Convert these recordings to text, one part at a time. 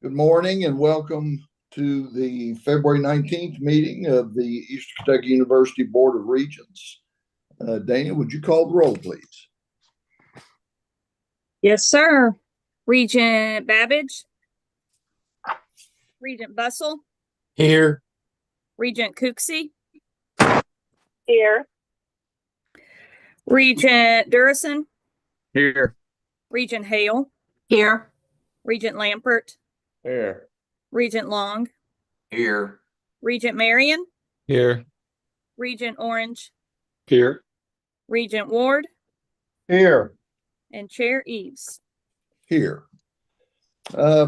Good morning and welcome to the February 19th meeting of the Eastern Kentucky University Board of Regents. Dana, would you call the roll, please? Yes, sir. Regent Babbage. Regent Bussell. Here. Regent Cooksey. Here. Regent Durison. Here. Regent Hale. Here. Regent Lampert. Here. Regent Long. Here. Regent Marion. Here. Regent Orange. Here. Regent Ward. Here. And Chair Eves. Here.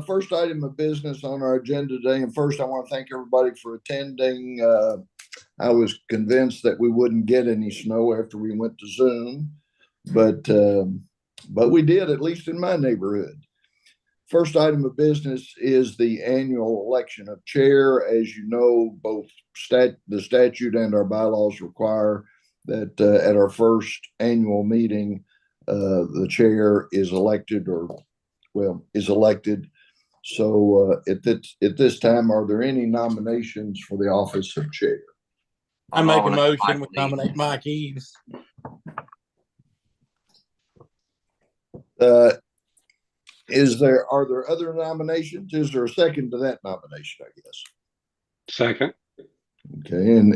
First item of business on our agenda today, and first I want to thank everybody for attending. I was convinced that we wouldn't get any snow after we went to Zoom, but we did, at least in my neighborhood. First item of business is the annual election of chair. As you know, both the statute and our bylaws require that at our first annual meeting, the chair is elected is elected. So at this time, are there any nominations for the office of chair? I make a motion to nominate Mike Eves. Are there other nominations? Is there a second to that nomination, I guess? Second. Okay, and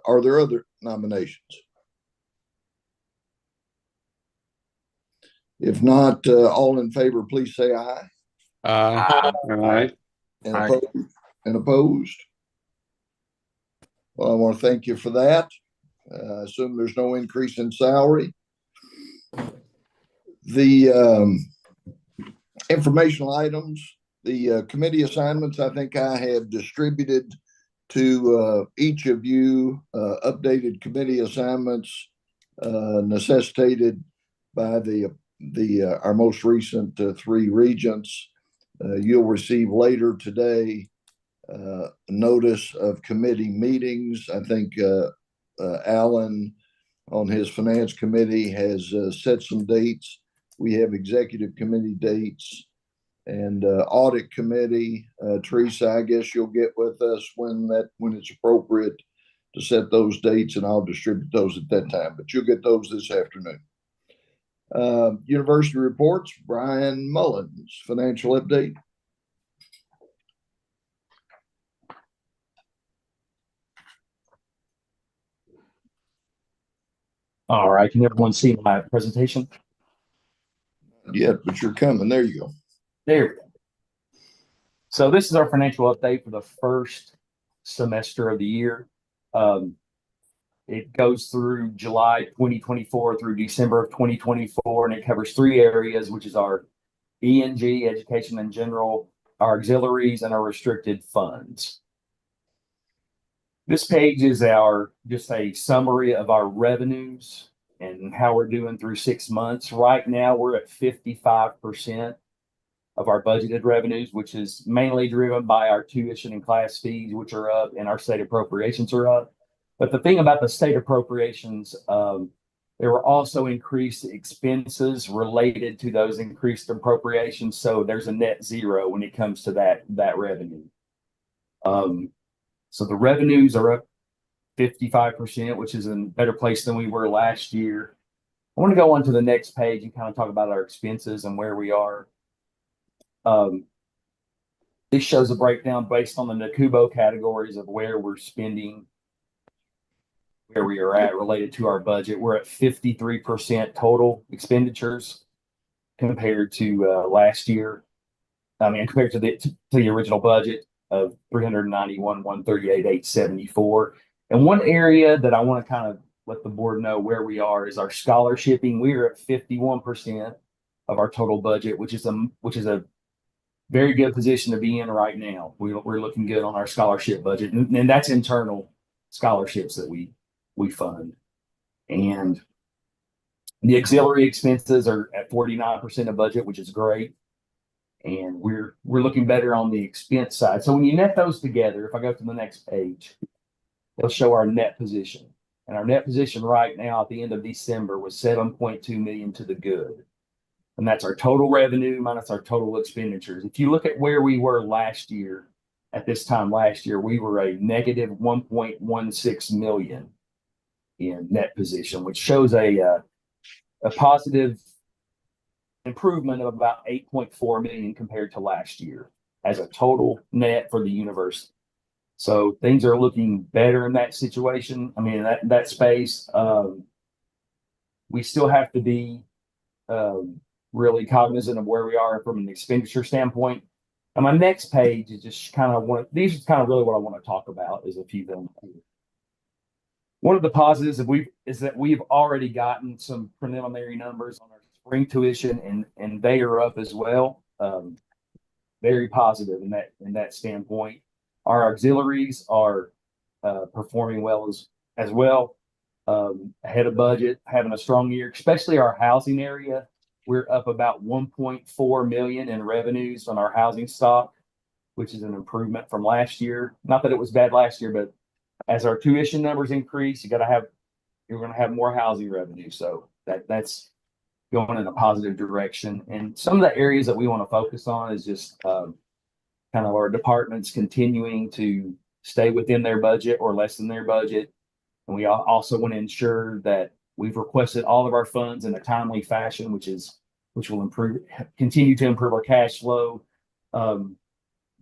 are there other nominations? If not, all in favor, please say aye. Aye. And opposed? Well, I want to thank you for that. I assume there's no increase in salary. The informational items, the committee assignments, I think I have distributed to each of you updated committee assignments necessitated by our most recent three regents. You'll receive later today notice of committee meetings. I think Alan on his finance committee has set some dates. We have executive committee dates and audit committee. Teresa, I guess you'll get with us when it's appropriate to set those dates, and I'll distribute those at that time. But you'll get those this afternoon. University reports. Brian Mullins, financial update. All right, can everyone see my presentation? Yeah, but you're coming. There you go. There we go. So this is our financial update for the first semester of the year. It goes through July 2024 through December of 2024, and it covers three areas, which is our E&G, education in general, our auxiliaries, and our restricted funds. This page is just a summary of our revenues and how we're doing through 6 months. Right now, we're at 55% of our budgeted revenues, which is mainly driven by our tuition and class fees, which are up, and our state appropriations are up. But the thing about the state appropriations, there were also increased expenses related to those increased appropriations. So there's a net zero when it comes to that revenue. So the revenues are up 55%, which is in a better place than we were last year. I want to go on to the next page and kind of talk about our expenses and where we are. This shows a breakdown based on the NACUBO categories of where we're spending, where we are at related to our budget. We're at 53% total expenditures compared to last year. Compared to the original budget of $391,138,874. And one area that I want to kind of let the board know where we are is our scholarshiping. We are at 51% of our total budget, which is a very good position to be in right now. We're looking good on our scholarship budget, and that's internal scholarships that we fund. And the auxiliary expenses are at 49% of budget, which is great. And we're looking better on the expense side. So when you net those together, if I go to the next page, they'll show our net position. And our net position right now at the end of December was $7.2 million to the good. And that's our total revenue minus our total expenditures. If you look at where we were last year, at this time last year, we were a negative 1.16 million in net position, which shows a positive improvement of about 8.4 million compared to last year as a total net for the university. So things are looking better in that situation. I mean, in that space, we still have to be really cognizant of where we are from an expenditure standpoint. And my next page is just kind of these is kind of really what I want to talk about is a few things. One of the positives is that we've already gotten some preliminary numbers on our spring tuition, and they are up as well. Very positive in that standpoint. Our auxiliaries are performing well as well, ahead of budget, having a strong year, especially our housing area. We're up about 1.4 million in revenues on our housing stock, which is an improvement from last year. Not that it was bad last year, but as our tuition numbers increase, you're going to have more housing revenue. So that's going in a positive direction. And some of the areas that we want to focus on is just kind of our departments continuing to stay within their budget or less than their budget. And we also want to ensure that we've requested all of our funds in a timely fashion, which will continue to improve our cash flow,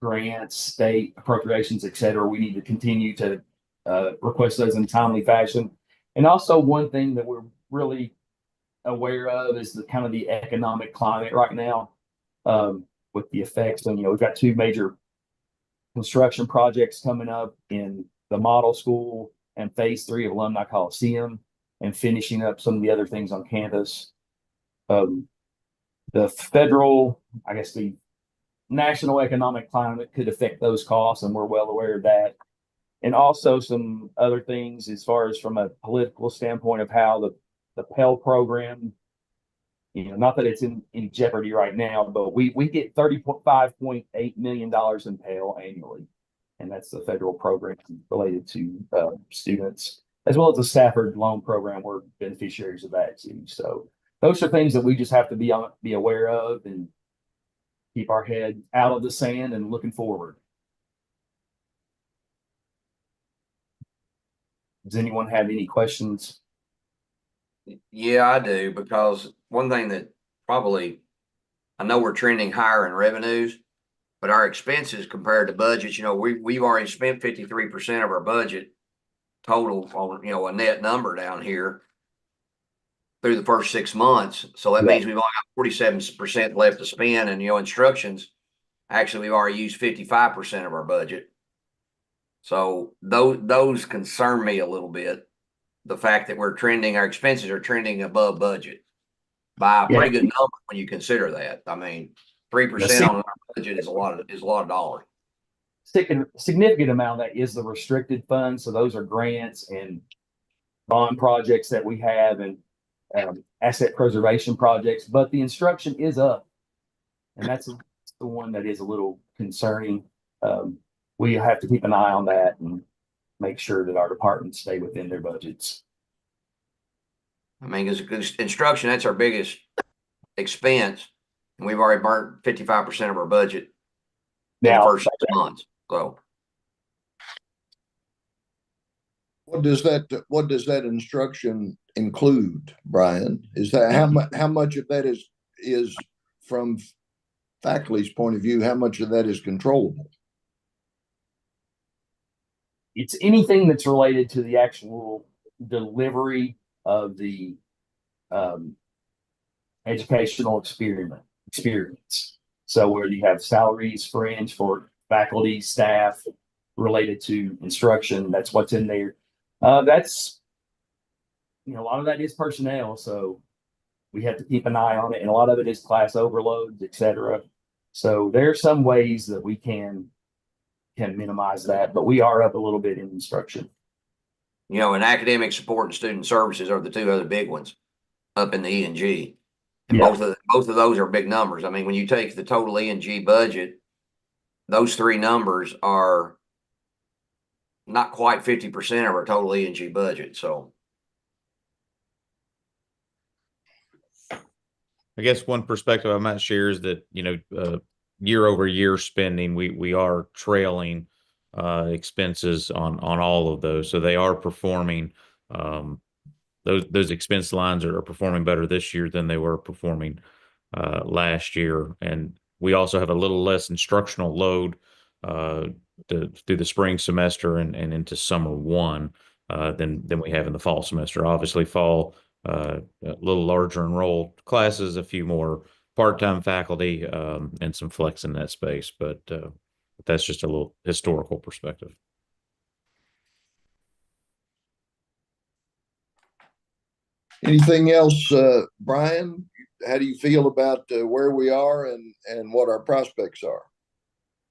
grants, state appropriations, et cetera. We need to continue to request those in a timely fashion. And also one thing that we're really aware of is the kind of the economic climate right now, with the effects. And, we've got two major construction projects coming up in the model school and phase 3 of Alumni Coliseum, and finishing up some of the other things on campus. The federal, I guess the national economic climate could affect those costs, and we're well aware of that. And also some other things as far as from a political standpoint of how the Pell program, not that it's in jeopardy right now, but we get $35.8 million in Pell annually. And that's the federal program related to students, as well as the Stafford loan program. We're beneficiaries of that too. So those are things that we just have to be aware of and keep our head out of the sand and looking forward. Does anyone have any questions? Yeah, I do, because one thing that probably, I know we're trending higher in revenues, but our expenses compared to budgets, we've already spent 53% of our budget total on, a net number down here through the first 6 months. So that means we've only got 47% left to spend, and, instructions, actually, we've already used 55% of our budget. So those concern me a little bit. The fact that our expenses are trending above budget by a pretty good number when you consider that. I mean, 3% on our budget is a lot of dollars. Significant amount of that is the restricted funds. So those are grants and bond projects that we have, and asset preservation projects. But the instruction is up, and that's the one that is a little concerning. We have to keep an eye on that and make sure that our departments stay within their budgets. I mean, because instruction, that's our biggest expense, and we've already burnt 55% of our budget in the first 6 months. So, What does that instruction include, Brian? Is that how much of that is from faculty's point of view? How much of that is controllable? It's anything that's related to the actual delivery of the educational experience. So where you have salaries, fringe for faculty, staff related to instruction, that's what's in there. That's, a lot of that is personnel. So we have to keep an eye on it. And a lot of it is class overloads, et cetera. So there are some ways that we can minimize that, but we are up a little bit in instruction. And academic support and student services are the two other big ones up in the E&G. And Yeah. both of those are big numbers. I mean, when you take the total E&G budget, those three numbers are not quite 50% of our total E&G budget. So I guess one perspective I might share is that, year over year spending, we are trailing expenses on all of those. So they are performing, those expense lines are performing better this year than they were performing last year. And we also have a little less instructional load through the spring semester and into summer one than we have in the fall semester. Obviously, fall a little larger enrolled classes, a few more part-time faculty, and some flex in that space. But that's just a little historical perspective. Anything else, Brian? How do you feel about where we are and what our prospects are?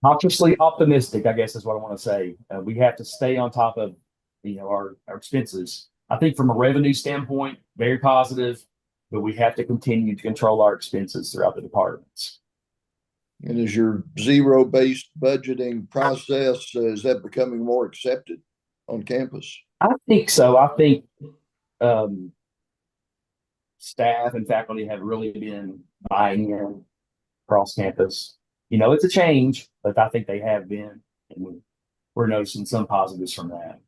Cautiously optimistic, I guess is what I want to say. We have to stay on top of, our expenses. I think from a revenue standpoint, very positive, but we have to continue to control our expenses throughout the departments. And is your zero-based budgeting process, is that becoming more accepted on campus? I think so. I think staff and faculty have really been buying in across campus. It's a change, but I think they have been, and we're noticing some positives from that.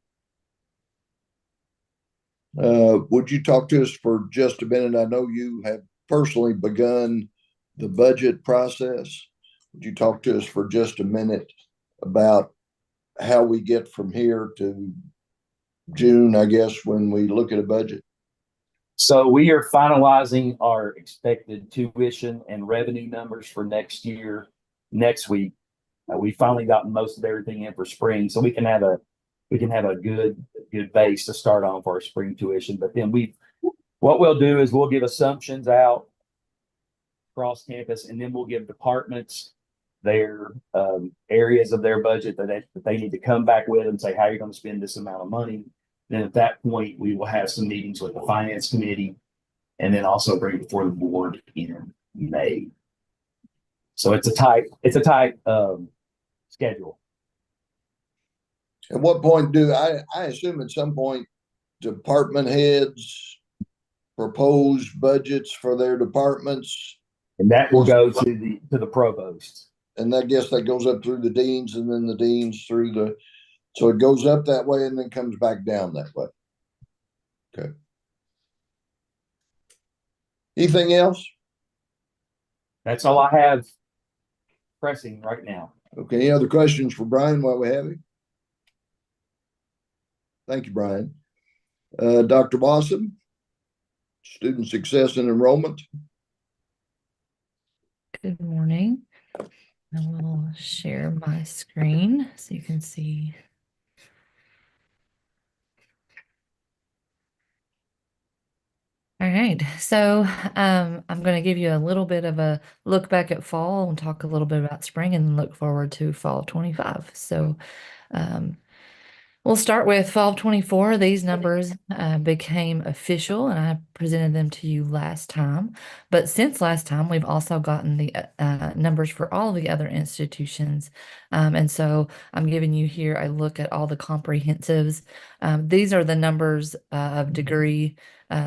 Would you talk to us for just a minute? I know you have personally begun the budget process. Would you talk to us for just a minute about how we get from here to June, I guess, when we look at a budget? So we are finalizing our expected tuition and revenue numbers for next year, next week. We finally got most of everything in for spring, so we can have a good base to start on for our spring tuition. But then what we'll do is we'll give assumptions out across campus, and then we'll give departments their areas of their budget that they need to come back with and say, how are you going to spend this amount of money? Then at that point, we will have some meetings with the finance committee and then also bring it before the board in May. So it's a tight schedule. At what point I assume at some point department heads propose budgets for their departments? And that will go to the provost. And I guess that goes up through the deans and then the deans through so it goes up that way and then comes back down that way. Okay. Anything else? That's all I have pressing right now. Okay. Any other questions for Brian while we have him? Thank you, Brian. Dr. Blossom, student success and enrollment. Good morning. I will share my screen so you can see. All right, so I'm going to give you a little bit of a look back at fall and talk a little bit about spring and look forward to fall 25. So we'll start with fall 24. These numbers became official and I presented them to you last time. But since last time, we've also gotten the numbers for all the other institutions. And so I'm giving you here a look at all the comprehensives. These are the numbers of degree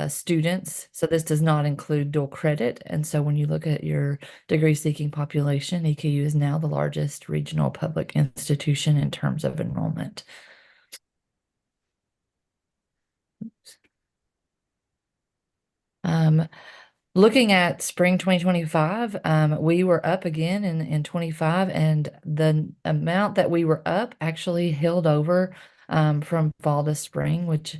students. So this does not include dual credit. And so when you look at your degree seeking population, EKU is now the largest regional public institution in terms of enrollment. Looking at spring 2025, we were up again in 25, and the amount that we were up actually held over from fall to spring, which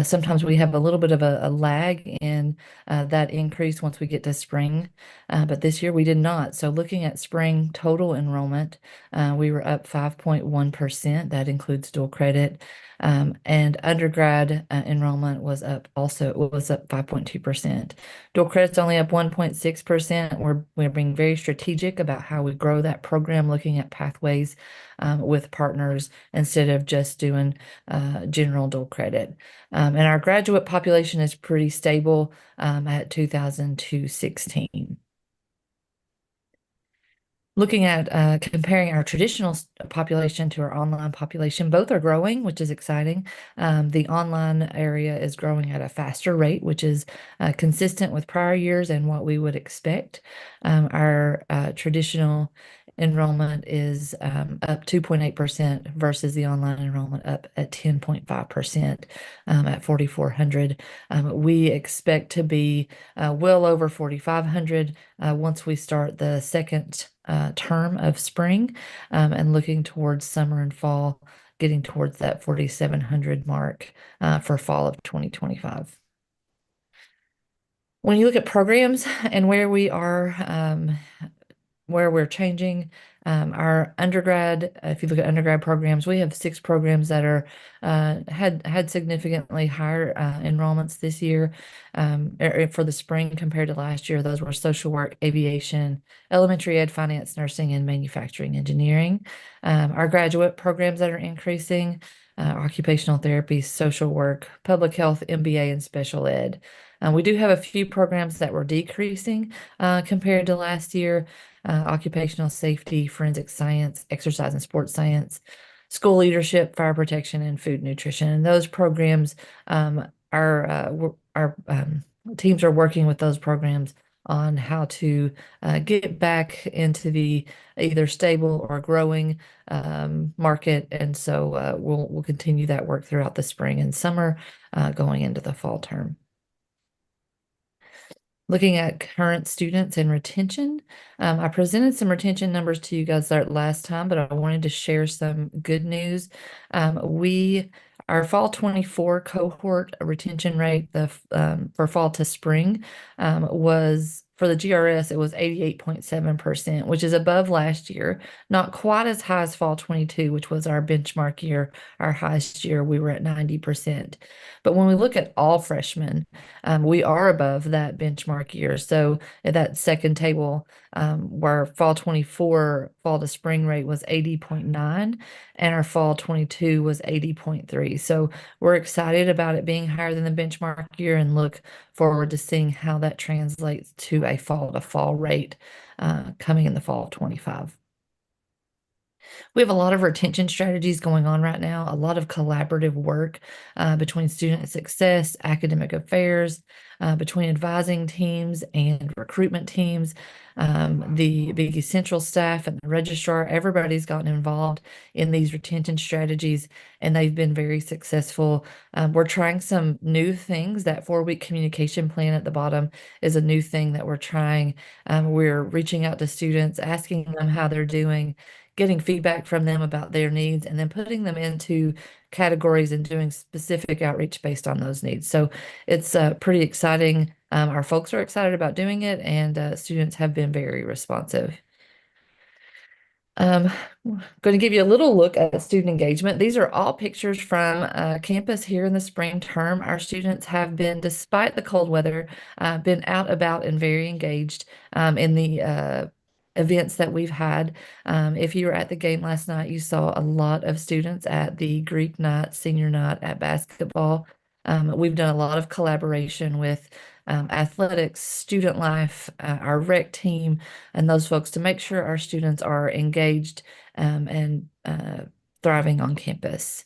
sometimes we have a little bit of a lag in that increase once we get to spring, but this year we did not. So looking at spring total enrollment, we were up 5.1%. That includes dual credit. And undergrad enrollment was up 5.2%. Dual credit's only up 1.6%. We're being very strategic about how we grow that program, looking at pathways with partners instead of just doing general dual credit. And our graduate population is pretty stable at 2,216. Looking at comparing our traditional population to our online population, both are growing, which is exciting. The online area is growing at a faster rate, which is consistent with prior years and what we would expect. Our traditional enrollment is up 2.8% versus the online enrollment up at 10.5% at 4,400. We expect to be well over 4,500 once we start the second term of spring, and looking towards summer and fall, getting towards that 4,700 mark for fall of 2025. When you look at programs and where we are, where we're changing, our undergrad, if you look at undergrad programs, we have 6 programs that are had significantly higher enrollments this year for the spring compared to last year. Those were social work, aviation, elementary ed, finance, nursing, and manufacturing engineering. Our graduate programs that are increasing, occupational therapy, social work, public health, MBA, and special ed. We do have a few programs that were decreasing compared to last year. Occupational safety, forensic science, exercise and sports science, school leadership, fire protection, and food nutrition. And those programs, our teams are working with those programs on how to get back into the either stable or growing market. And so we'll continue that work throughout the spring and summer, going into the fall term. Looking at current students and retention, I presented some retention numbers to you guys last time, but I wanted to share some good news. Our fall 24 cohort retention rate, for fall to spring, was for the GRS, it was 88.7%, which is above last year. Not quite as high as fall 22, which was our benchmark year, our highest year. We were at 90%. But when we look at all freshmen, we are above that benchmark year. So at that second table, where fall 24 fall to spring rate was 80.9 and our fall 22 was 80.3. So we're excited about it being higher than the benchmark year and look forward to seeing how that translates to a fall to fall rate coming in the fall of 25. We have a lot of retention strategies going on right now, a lot of collaborative work between student success, academic affairs, between advising teams and recruitment teams, the Big Central staff and the registrar. Everybody's gotten involved in these retention strategies, and they've been very successful. We're trying some new things. That 4-week communication plan at the bottom is a new thing that we're trying. We're reaching out to students, asking them how they're doing, getting feedback from them about their needs, and then putting them into categories and doing specific outreach based on those needs. So it's pretty exciting. Our folks are excited about doing it, and students have been very responsive. I'm going to give you a little look at student engagement. These are all pictures from campus here in the spring term. Our students have been, despite the cold weather, been out about and very engaged in the events that we've had. If you were at the game last night, you saw a lot of students at the Greek night, senior night, at basketball. We've done a lot of collaboration with athletics, student life, our rec team, and those folks to make sure our students are engaged and thriving on campus.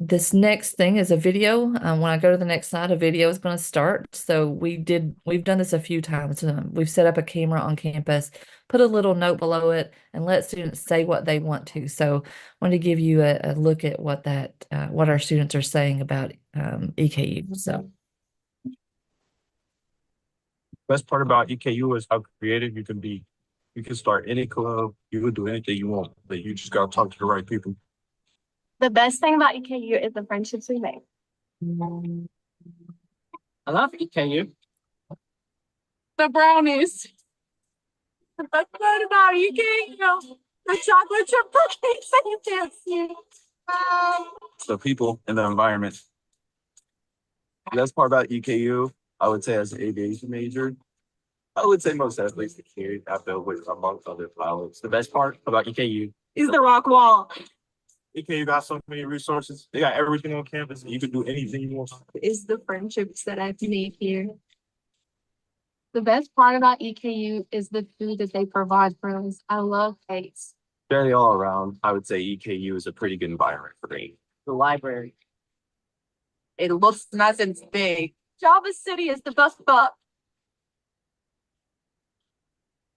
This next thing is a video. When I go to the next slide, a video is going to start. So we've done this a few times. We've set up a camera on campus, put a little note below it, and let students say what they want to. So I wanted to give you a look at what our students are saying about EKU. So best part about EKU is how creative you can be. You can start any club, you can do anything you want, but you just gotta talk to the right people. The best thing about EKU is the friendships we make. I love EKU. The brownies. The best part about EKU, the chocolate chip cookies and dancing. The people and the environment. The best part about EKU, I would say as an aviation major, I would say most athletes the kid I feel with amongst other pilots. The best part about EKU Is the rock wall. EKU got so many resources. They got everything on campus. And you can do anything you want. Is the friendships that I've made here. The best part about EKU is the food that they provide for us. I love cakes. Generally all around, I would say EKU is a pretty good environment for me. The library. It looks nice and big. Java City is the best part.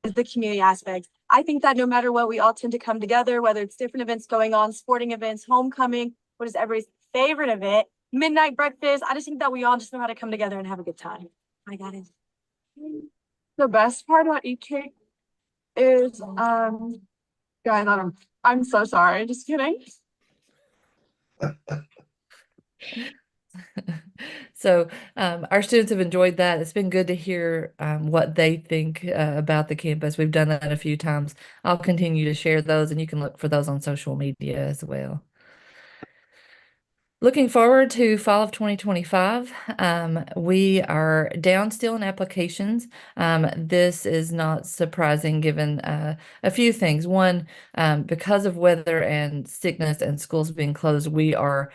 Is the community aspect. I think that no matter what, we all tend to come together, whether it's different events going on, sporting events, homecoming, what is everybody's favorite event, midnight breakfast. I just think that we all just know how to come together and have a good time. I got it. The best part about EK is, guys, I'm so sorry. Just kidding. So our students have enjoyed that. It's been good to hear what they think about the campus. We've done that a few times. I'll continue to share those, and you can look for those on social media as well. Looking forward to fall of 2025. We are down still in applications. This is not surprising given a few things. One, because of weather and sickness and schools being closed, we are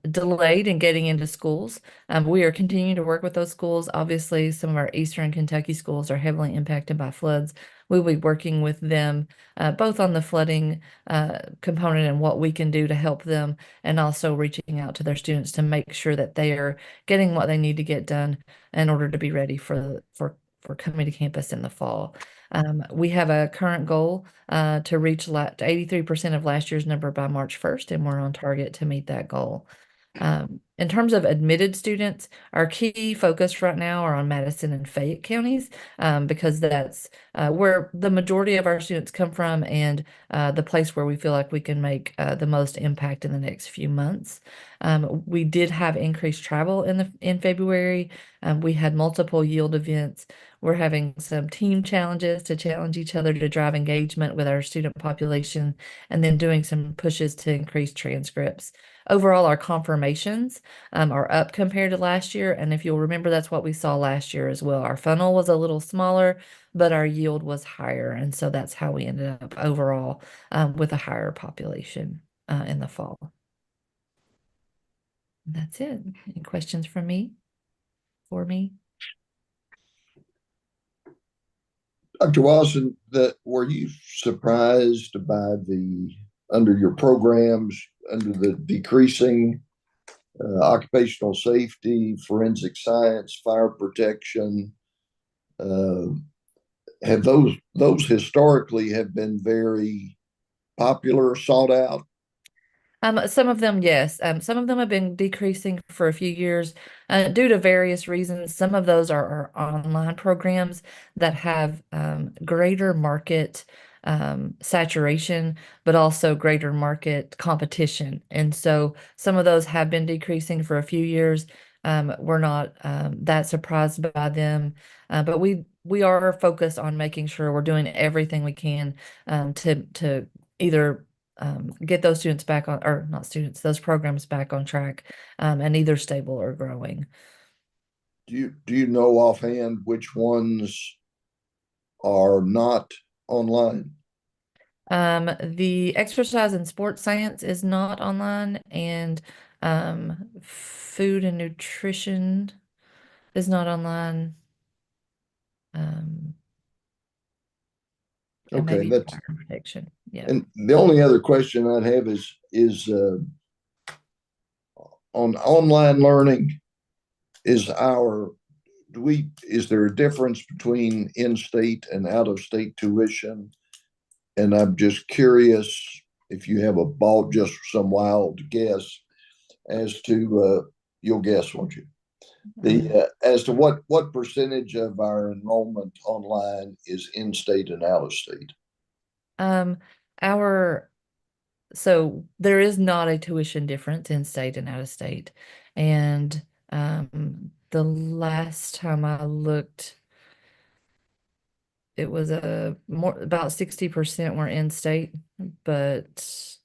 delayed in getting into schools. We are continuing to work with those schools. Obviously, some of our Eastern Kentucky schools are heavily impacted by floods. We'll be working with them both on the flooding component and what we can do to help them, and also reaching out to their students to make sure that they are getting what they need to get done in order to be ready for coming to campus in the fall. We have a current goal to reach 83% of last year's number by March 1st, and we're on target to meet that goal. In terms of admitted students, our key focus right now are on Madison and Fayette counties because that's where the majority of our students come from, and the place where we feel like we can make the most impact in the next few months. We did have increased travel in February. We had multiple yield events. We're having some team challenges to challenge each other to drive engagement with our student population, and then doing some pushes to increase transcripts. Overall, our confirmations are up compared to last year. And if you'll remember, that's what we saw last year as well. Our funnel was a little smaller, but our yield was higher. And so that's how we ended up overall with a higher population in the fall. That's it. Any questions from me? For me? Dr. Watson, were you surprised by under your programs, under the decreasing occupational safety, forensic science, fire protection? Have those historically have been very popular, sought out? Some of them, yes. Some of them have been decreasing for a few years due to various reasons. Some of those are online programs that have greater market saturation, but also greater market competition. And so some of those have been decreasing for a few years. We're not that surprised by them, but we are focused on making sure we're doing everything we can to either get those students back on, or not students, those programs back on track, and either stable or growing. Do you know offhand which ones are not online? The exercise and sports science is not online, and food and nutrition is not online. And Okay, maybe that's fire protection. Yeah. and the only other question I'd have is on online learning. Is there a difference between in-state and out-of-state tuition? And I'm just curious if you have just some wild guess as to you'll guess, won't you? As to what percentage of our enrollment online is in-state and out-of-state? So there is not a tuition difference in state and out of state. And the last time I looked, it was about 60% were in state, but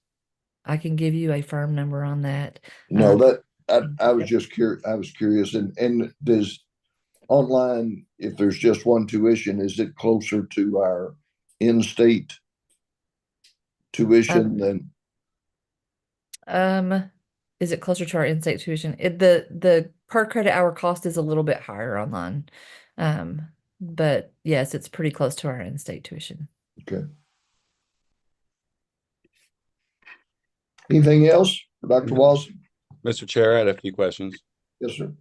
I can give you a firm number on that. No, I was just curious. I was curious, and does online, if there's just one tuition, is it closer to our in-state tuition than? Is it closer to our in-state tuition? The per credit hour cost is a little bit higher online. But yes, it's pretty close to our in-state tuition. Okay. Anything else for Dr. Watson? Mr. Chair, I had a few questions. Yes, sir.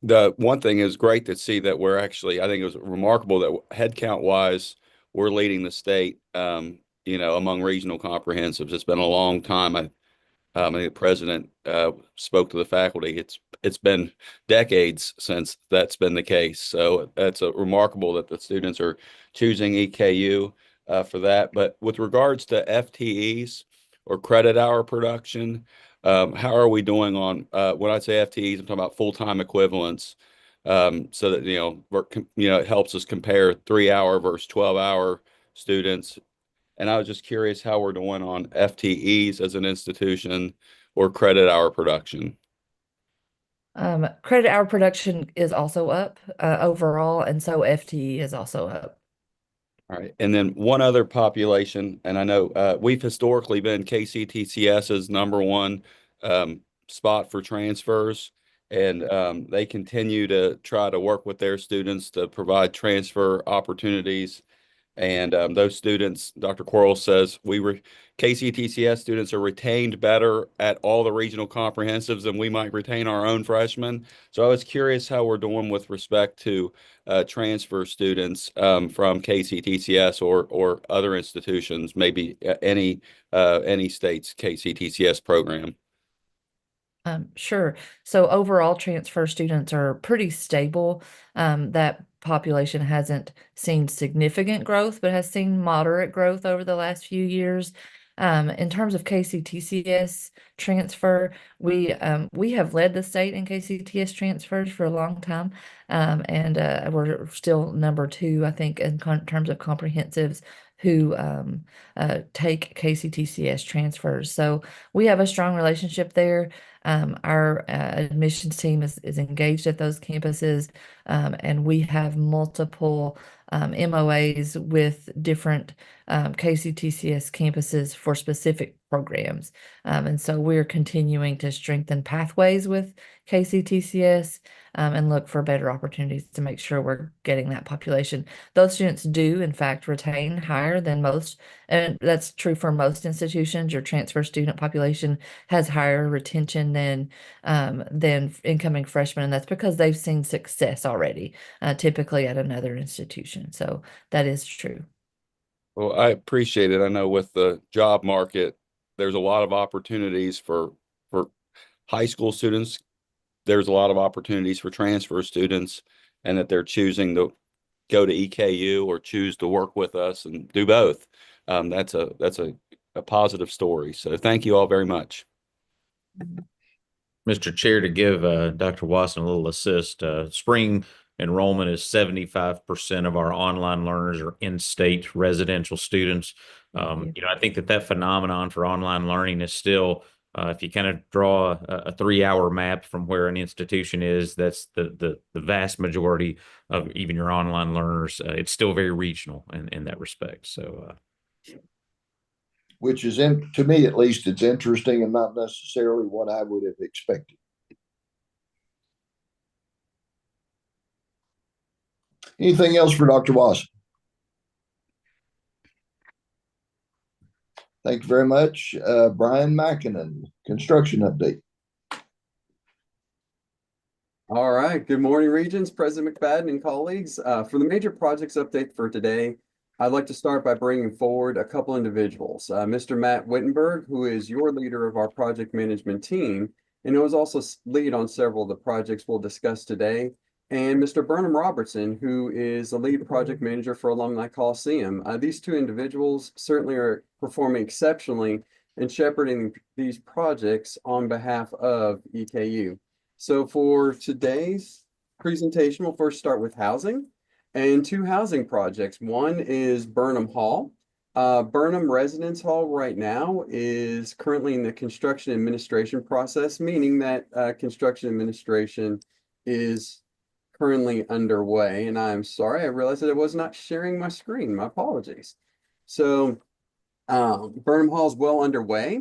The one thing is great to see that we're actually, I think it was remarkable that head count wise, we're leading the state, among regional comprehensives. It's been a long time. I think the president spoke to the faculty. It's been decades since that's been the case. So that's remarkable that the students are choosing EKU for that. But with regards to FTEs or credit hour production, how are we doing on when I say FTEs, I'm talking about full-time equivalents, so that it helps us compare 3-hour versus 12-hour students. And I was just curious how we're doing on FTEs as an institution or credit hour production. Credit hour production is also up overall, and so FTE is also up. All right. And then one other population, and I know we've historically been KCTCS's #1 spot for transfers, and they continue to try to work with their students to provide transfer opportunities. And those students, Dr. Quarles says, KCTCS students are retained better at all the regional comprehensives than we might retain our own freshmen. So I was curious how we're doing with respect to transfer students from KCTCS or other institutions, maybe any state's KCTCS program. Sure. So overall, transfer students are pretty stable. That population hasn't seen significant growth, but has seen moderate growth over the last few years. In terms of KCTCS transfer, we have led the state in KCTS transfers for a long time, and we're still #2, I think, in terms of comprehensives who take KCTCS transfers. So we have a strong relationship there. Our admissions team is engaged at those campuses, and we have multiple MOAs with different KCTCS campuses for specific programs. And so we're continuing to strengthen pathways with KCTCS and look for better opportunities to make sure we're getting that population. Those students do, in fact, retain higher than most, and that's true for most institutions. Your transfer student population has higher retention than incoming freshmen, and that's because they've seen success already, typically at another institution. So that is true. Well, I appreciate it. I know with the job market, there's a lot of opportunities for high school students. There's a lot of opportunities for transfer students, and that they're choosing to go to EKU or choose to work with us and do both. That's a positive story. So thank you all very much. Mr. Chair, to give Dr. Watson a little assist, spring enrollment is 75% of our online learners are in-state residential students. I think that phenomenon for online learning is still, if you kind of draw a 3-hour map from where an institution is, that's the vast majority of even your online learners. It's still very regional in that respect. So, which is, to me at least, it's interesting and not necessarily what I would have expected. Anything else for Dr. Watson? Thank you very much. Brian Mackinnon, construction update. All right. Good morning, Regents, President McFadden, and colleagues. For the major projects update for today, I'd like to start by bringing forward a couple individuals. Mr. Matt Wittenberg, who is your leader of our project management team, and who is also lead on several of the projects we'll discuss today, and Mr. Burnham Robertson, who is the lead project manager for Alumni Coliseum. These two individuals certainly are performing exceptionally in shepherding these projects on behalf of EKU. So for today's presentation, we'll first start with housing and 2 housing projects. One is Burnham Hall. Burnham Residence Hall right now is currently in the construction administration process, meaning that construction administration is currently underway. And I'm sorry, I realized that I was not sharing my screen. My apologies. So Burnham Hall is well underway.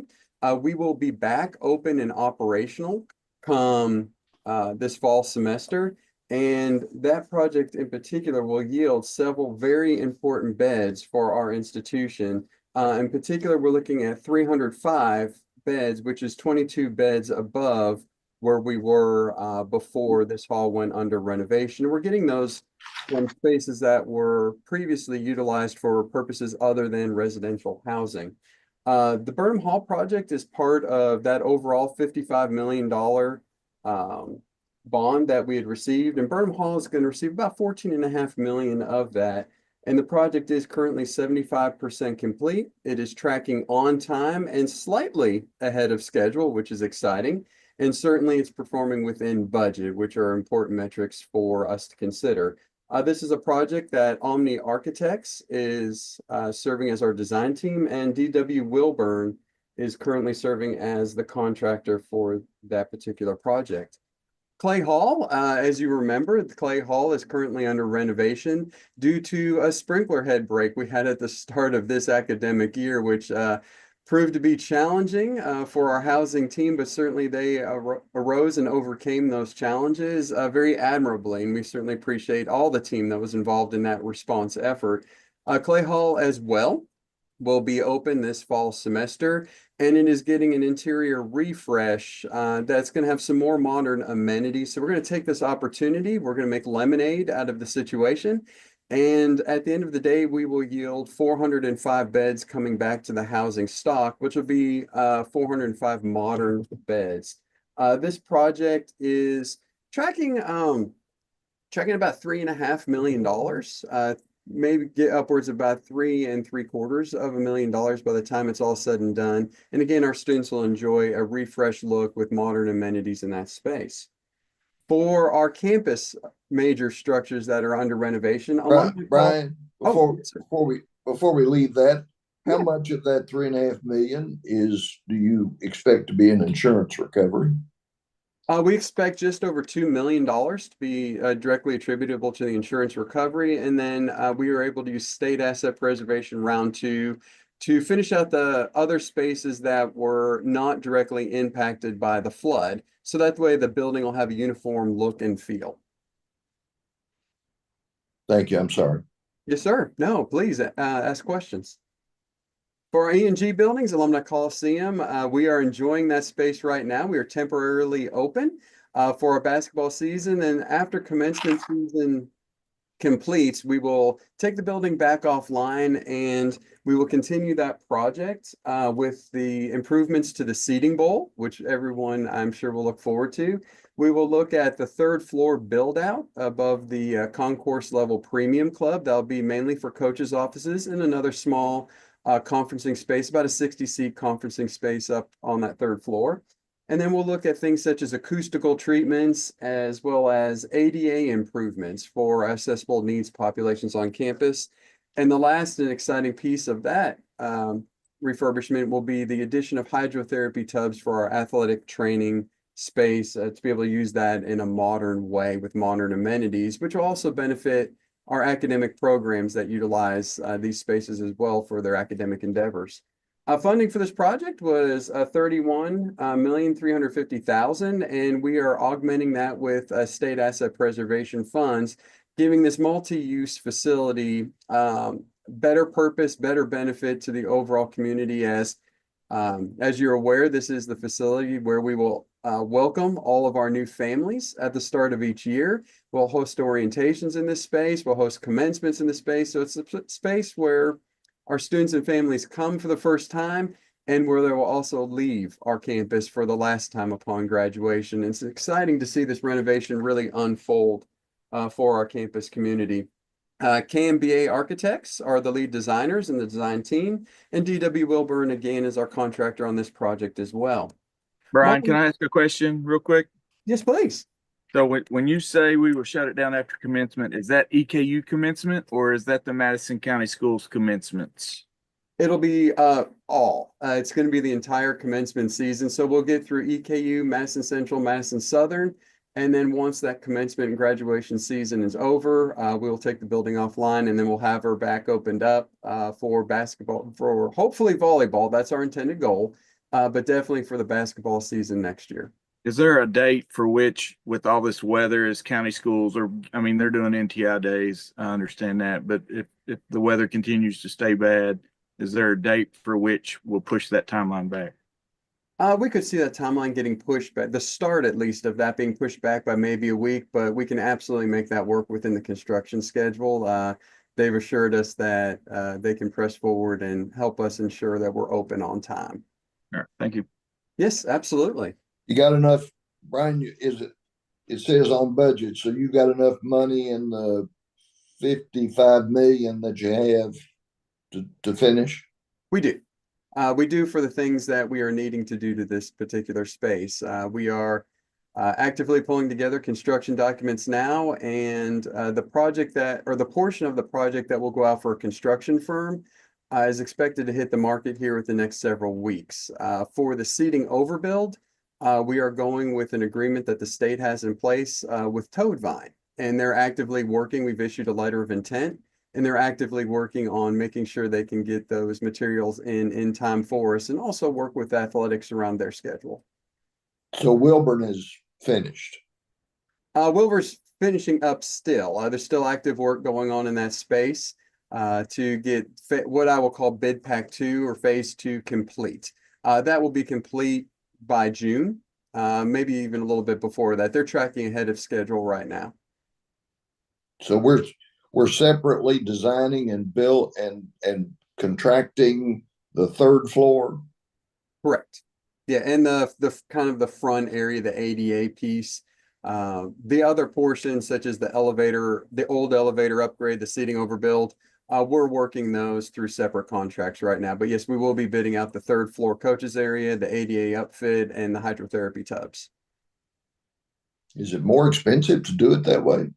We will be back open and operational come this fall semester. And that project in particular will yield several very important beds for our institution. In particular, we're looking at 305 beds, which is 22 beds above where we were before this hall went under renovation. We're getting those from spaces that were previously utilized for purposes other than residential housing. The Burnham Hall project is part of that overall $55 million bond that we had received, and Burnham Hall is going to receive about 14.5 million of that. And the project is currently 75% complete. It is tracking on time and slightly ahead of schedule, which is exciting. And certainly it's performing within budget, which are important metrics for us to consider. This is a project that Omni Architects is serving as our design team, and DW Wilburn is currently serving as the contractor for that particular project. Clay Hall, as you remember, the Clay Hall is currently under renovation due to a sprinkler head break we had at the start of this academic year, which proved to be challenging for our housing team, but certainly they arose and overcame those challenges very admirably, and we certainly appreciate all the team that was involved in that response effort. Clay Hall as well will be open this fall semester, and it is getting an interior refresh that's going to have some more modern amenities. So we're going to take this opportunity. We're going to make lemonade out of the situation. And at the end of the day, we will yield 405 beds coming back to the housing stock, which will be 405 modern beds. This project is tracking about $3.5 million. Maybe get upwards of about $3.75 million by the time it's all said and done. And again, our students will enjoy a refreshed look with modern amenities in that space. For our campus major structures that are under renovation, Brian, before we leave that, how Yeah. much of that 3.5 million do you expect to be an insurance recovery? We expect just over $2 million to be directly attributable to the insurance recovery. And then we were able to use state asset preservation round 2 to finish out the other spaces that were not directly impacted by the flood. So that way the building will have a uniform look and feel. Thank you. I'm sorry. Yes, sir. No, please ask questions. For our E&G buildings, Alumni Coliseum, we are enjoying that space right now. We are temporarily open for our basketball season. And after commencement season completes, we will take the building back offline and we will continue that project with the improvements to the seating bowl, which everyone I'm sure will look forward to. We will look at the third floor build out above the concourse level premium club. That'll be mainly for coaches' offices and another small conferencing space, about a 60-seat conferencing space up on that third floor. And then we'll look at things such as acoustical treatments as well as ADA improvements for accessible needs populations on campus. And the last and exciting piece of that refurbishment will be the addition of hydrotherapy tubs for our athletic training space to be able to use that in a modern way with modern amenities, which will also benefit our academic programs that utilize these spaces as well for their academic endeavors. Funding for this project was $31,350,000, and we are augmenting that with state asset preservation funds, giving this multi-use facility better purpose, better benefit to the overall community. As you're aware, this is the facility where we will welcome all of our new families at the start of each year. We'll host orientations in this space. We'll host commencements in this space. So it's a space where our students and families come for the first time and where they will also leave our campus for the last time upon graduation. It's exciting to see this renovation really unfold for our campus community. KMBA Architects are the lead designers and the design team, and DW Wilburn again is our contractor on this project as well. Brian, can I ask a question real quick? Yes, please. So when you say we will shut it down after commencement, is that EKU commencement or is that the Madison County Schools commencements? It'll be all. It's going to be the entire commencement season. So we'll get through EKU, Madison Central, Madison Southern. And then once that commencement and graduation season is over, we'll take the building offline and then we'll have her back opened up for basketball, for hopefully volleyball. That's our intended goal, but definitely for the basketball season next year. Is there a date for which, with all this weather, as county schools are, I mean, they're doing NTI days, I understand that, but if the weather continues to stay bad, is there a date for which we'll push that timeline back? We could see that timeline getting pushed back, the start at least of that being pushed back by maybe a week, but we can absolutely make that work within the construction schedule. They've assured us that they can press forward and help us ensure that we're open on time. All right, thank you. Yes, absolutely. You got enough, Brian, it says on budget, so you got enough money in the 55 million that you have to finish? We do. We do for the things that we are needing to do to this particular space. We are actively pulling together construction documents now, and the project that, or the portion of the project that will go out for a construction firm is expected to hit the market here with the next several weeks. For the seating overbuild, we are going with an agreement that the state has in place with Toadvine, and they're actively working. We've issued a letter of intent, and they're actively working on making sure they can get those materials in time for us, and also work with athletics around their schedule. So Wilburn is finished. Wilbur's finishing up still. There's still active work going on in that space to get what I will call bid pack 2 or phase 2 complete. That will be complete by June, maybe even a little bit before that. They're tracking ahead of schedule right now. So we're separately designing and built and contracting the third floor. Correct. Yeah, and the kind of the front area, the ADA piece. The other portions, such as the elevator, the old elevator upgrade, the seating overbuild, we're working those through separate contracts right now. But yes, we will be bidding out the third floor coaches area, the ADA upfit, and the hydrotherapy tubs. Is it more expensive to do it that way?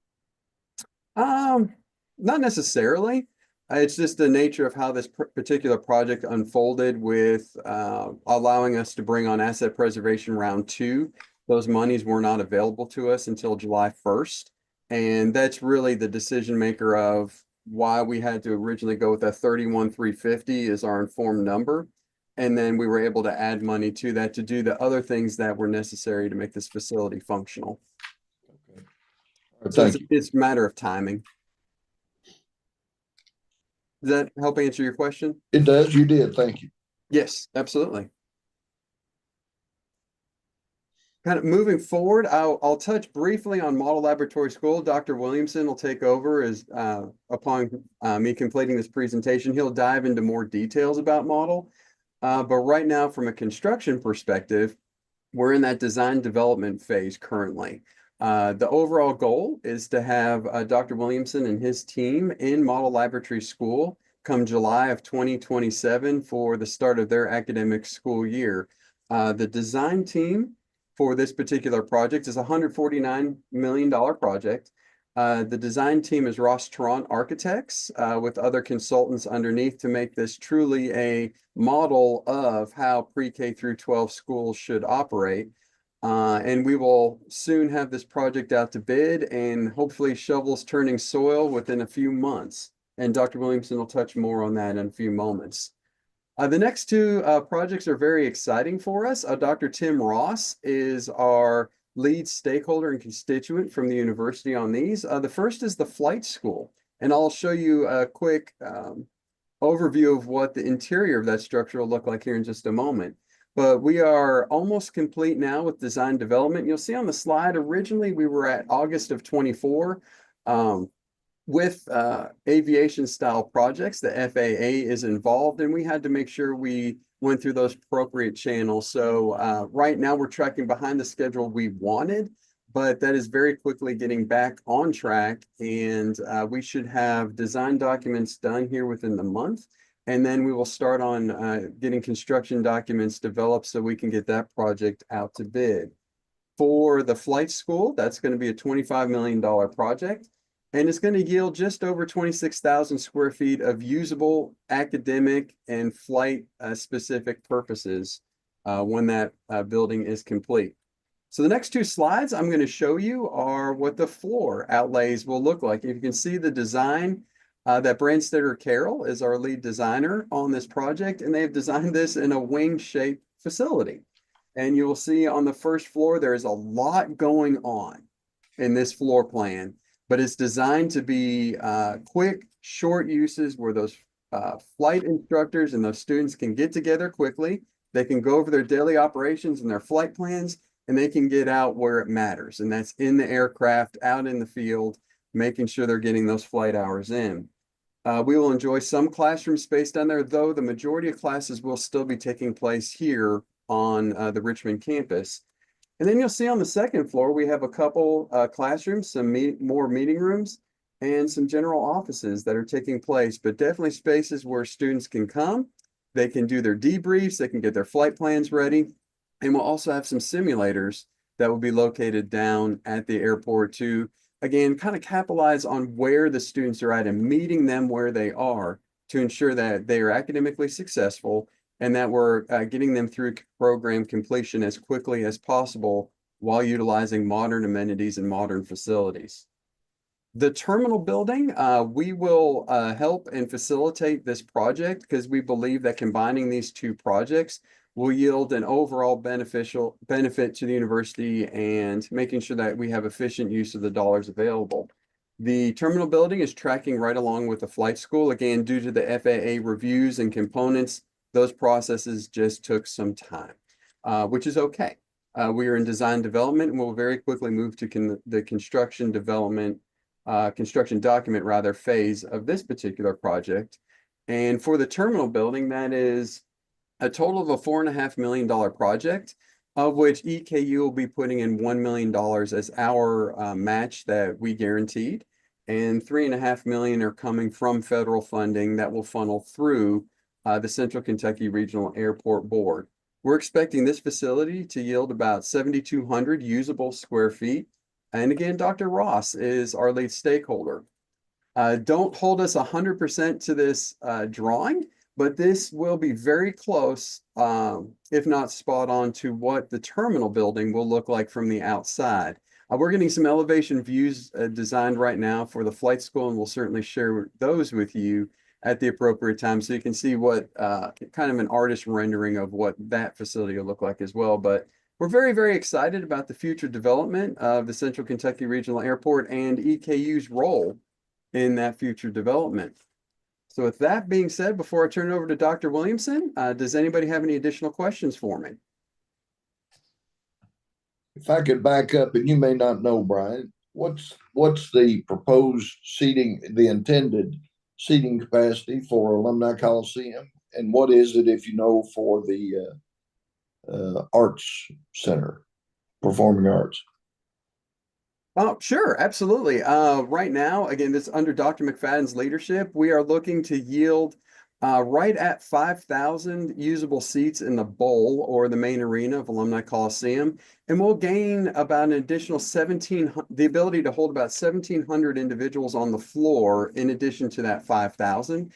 Not necessarily. It's just the nature of how this particular project unfolded with allowing us to bring on asset preservation round 2. Those monies were not available to us until July 1st. And that's really the decision maker of why we had to originally go with that 31,350 is our informed number. And then we were able to add money to that to do the other things that were necessary to make this facility functional. Okay. So Thank you. it's a matter of timing. Does that help answer your question? It does. You did. Thank you. Yes, absolutely. Kind of moving forward, I'll touch briefly on Model Laboratory School. Dr. Williamson will take over as upon me completing this presentation. He'll dive into more details about Model. But right now, from a construction perspective, we're in that design development phase currently. The overall goal is to have Dr. Williamson and his team in Model Laboratory School come July of 2027 for the start of their academic school year. The design team for this particular project is a $149 million project. The design team is Ross Tarrant Architects with other consultants underneath to make this truly a model of how pre-K through 12 schools should operate. And we will soon have this project out to bid and hopefully shovels turning soil within a few months. And Dr. Williamson will touch more on that in a few moments. The next two projects are very exciting for us. Dr. Tim Ross is our lead stakeholder and constituent from the university on these. The first is the flight school, and I'll show you a quick overview of what the interior of that structure will look like here in just a moment. But we are almost complete now with design development. You'll see on the slide, originally we were at August of 24. With aviation style projects, the FAA is involved, and we had to make sure we went through those appropriate channels. So right now we're tracking behind the schedule we wanted, but that is very quickly getting back on track, and we should have design documents done here within the month. And then we will start on getting construction documents developed so we can get that project out to bid. For the flight school, that's going to be a $25 million project. And it's going to yield just over 26,000 square feet of usable academic and flight specific purposes when that building is complete. So the next two slides I'm going to show you are what the floor outlays will look like. If you can see the design, that Branstetter Carroll is our lead designer on this project, and they've designed this in a wing-shaped facility. And you will see on the first floor, there is a lot going on in this floor plan, but it's designed to be quick, short uses where those flight instructors and those students can get together quickly. They can go over their daily operations and their flight plans, and they can get out where it matters. And that's in the aircraft, out in the field, making sure they're getting those flight hours in. We will enjoy some classroom space down there, though the majority of classes will still be taking place here on the Richmond campus. And then you'll see on the second floor, we have a couple classrooms, some more meeting rooms, and some general offices that are taking place, but definitely spaces where students can come. They can do their debriefs, they can get their flight plans ready. And we'll also have some simulators that will be located down at the airport to, again, kind of capitalize on where the students are at and meeting them where they are to ensure that they are academically successful and that we're getting them through program completion as quickly as possible while utilizing modern amenities and modern facilities. The terminal building, we will help and facilitate this project because we believe that combining these two projects will yield an overall benefit to the university and making sure that we have efficient use of the dollars available. The terminal building is tracking right along with the flight school. Again, due to the FAA reviews and components, those processes just took some time, which is okay. We are in design development and we'll very quickly move to the construction development, construction document rather, phase of this particular project. And for the terminal building, that is a total of a $4.5 million project, of which EKU will be putting in $1 million as our match that we guaranteed. And $3.5 million are coming from federal funding that will funnel through the Central Kentucky Regional Airport Board. We're expecting this facility to yield about 7,200 usable square feet. And again, Dr. Ross is our lead stakeholder. Don't hold us 100% to this drawing, but this will be very close, if not spot on, to what the terminal building will look like from the outside. We're getting some elevation views designed right now for the flight school, and we'll certainly share those with you at the appropriate time so you can see what kind of an artist rendering of what that facility will look like as well. But we're very, very excited about the future development of the Central Kentucky Regional Airport and EKU's role in that future development. So with that being said, before I turn it over to Dr. Williamson, does anybody have any additional questions for me? If I could back up, and you may not know, Brian, what's the proposed seating, the intended seating capacity for Alumni Coliseum? And what is it, if you know, for the Arts Center, Performing Arts? Oh, sure, absolutely. Right now, again, this under Dr. McFadden's leadership, we are looking to yield right at 5,000 usable seats in the bowl or the main arena of Alumni Coliseum. And we'll gain about an additional the ability to hold about 1,700 individuals on the floor in addition to that 5,000.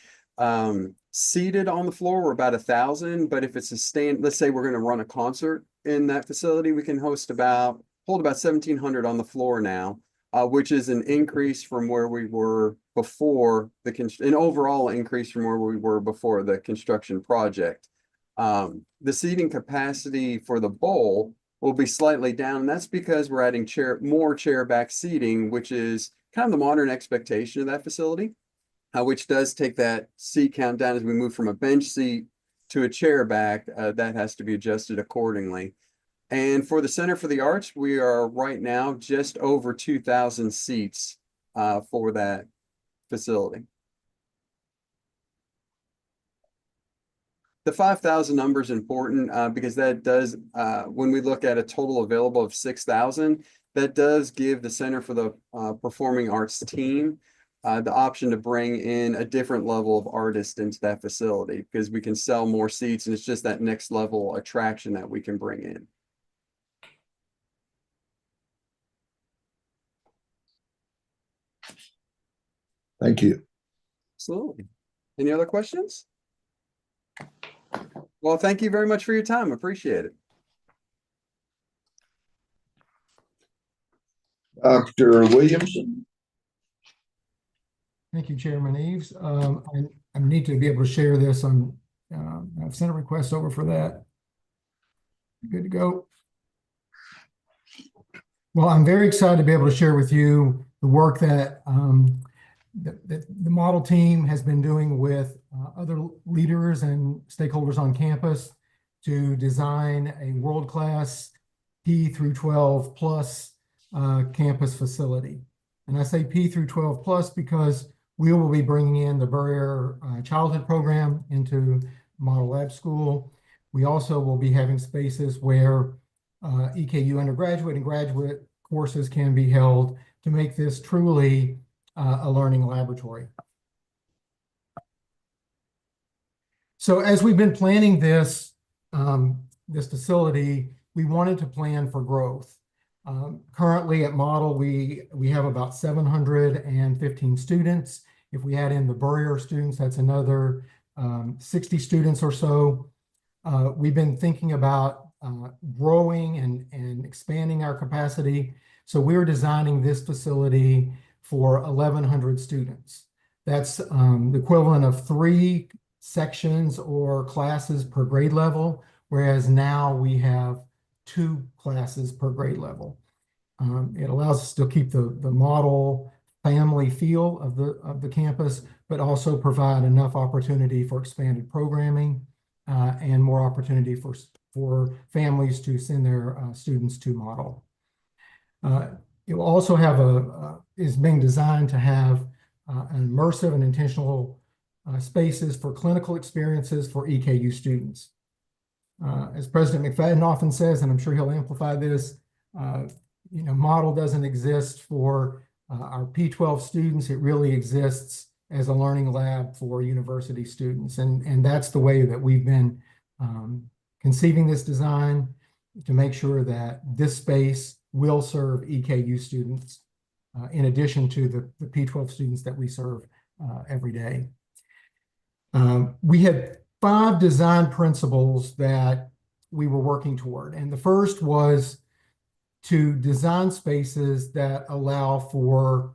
Seated on the floor, we're about 1,000, but if it's let's say we're going to run a concert in that facility, we can hold about 1,700 on the floor now, which is an increase from where we were before an overall increase from where we were before the construction project. The seating capacity for the bowl will be slightly down, and that's because we're adding more chair back seating, which is kind of the modern expectation of that facility, which does take that seat count down as we move from a bench seat to a chair back. That has to be adjusted accordingly. And for the Center for the Arts, we are right now just over 2,000 seats for that facility. The 5,000 number is important because that does, when we look at a total available of 6,000, that does give the Center for the Performing Arts team the option to bring in a different level of artists into that facility because we can sell more seats, and it's just that next level attraction that we can bring in. Thank you. Absolutely. Any other questions? Well, thank you very much for your time. Appreciate it. Dr. Williamson. Thank you, Chairman Eves. I need to be able to share this on, I've sent a request over for that. Good to go. Well, I'm very excited to be able to share with you the work that the model team has been doing with other leaders and stakeholders on campus to design a world-class P through 12 plus campus facility. And I say P through 12 plus because we will be bringing in the Burrier Childhood Program into Model Lab School. We also will be having spaces where EKU undergraduate and graduate courses can be held to make this truly a learning laboratory. So as we've been planning this, this facility, we wanted to plan for growth. Currently at Model, we have about 715 students. If we add in the Burrier students, that's another 60 students or so. We've been thinking about growing and expanding our capacity. So we're designing this facility for 1,100 students. That's the equivalent of 3 sections or classes per grade level, whereas now we have 2 classes per grade level. It allows us to keep the model family feel of the campus, but also provide enough opportunity for expanded programming and more opportunity for families to send their students to Model. It will also have is being designed to have an immersive and intentional spaces for clinical experiences for EKU students. As President McFadden often says, and I'm sure he'll amplify this, Model doesn't exist for our P12 students. It really exists as a learning lab for university students. And that's the way that we've been conceiving this design to make sure that this space will serve EKU students in addition to the P12 students that we serve every day. We had 5 design principles that we were working toward. And the first was to design spaces that allow for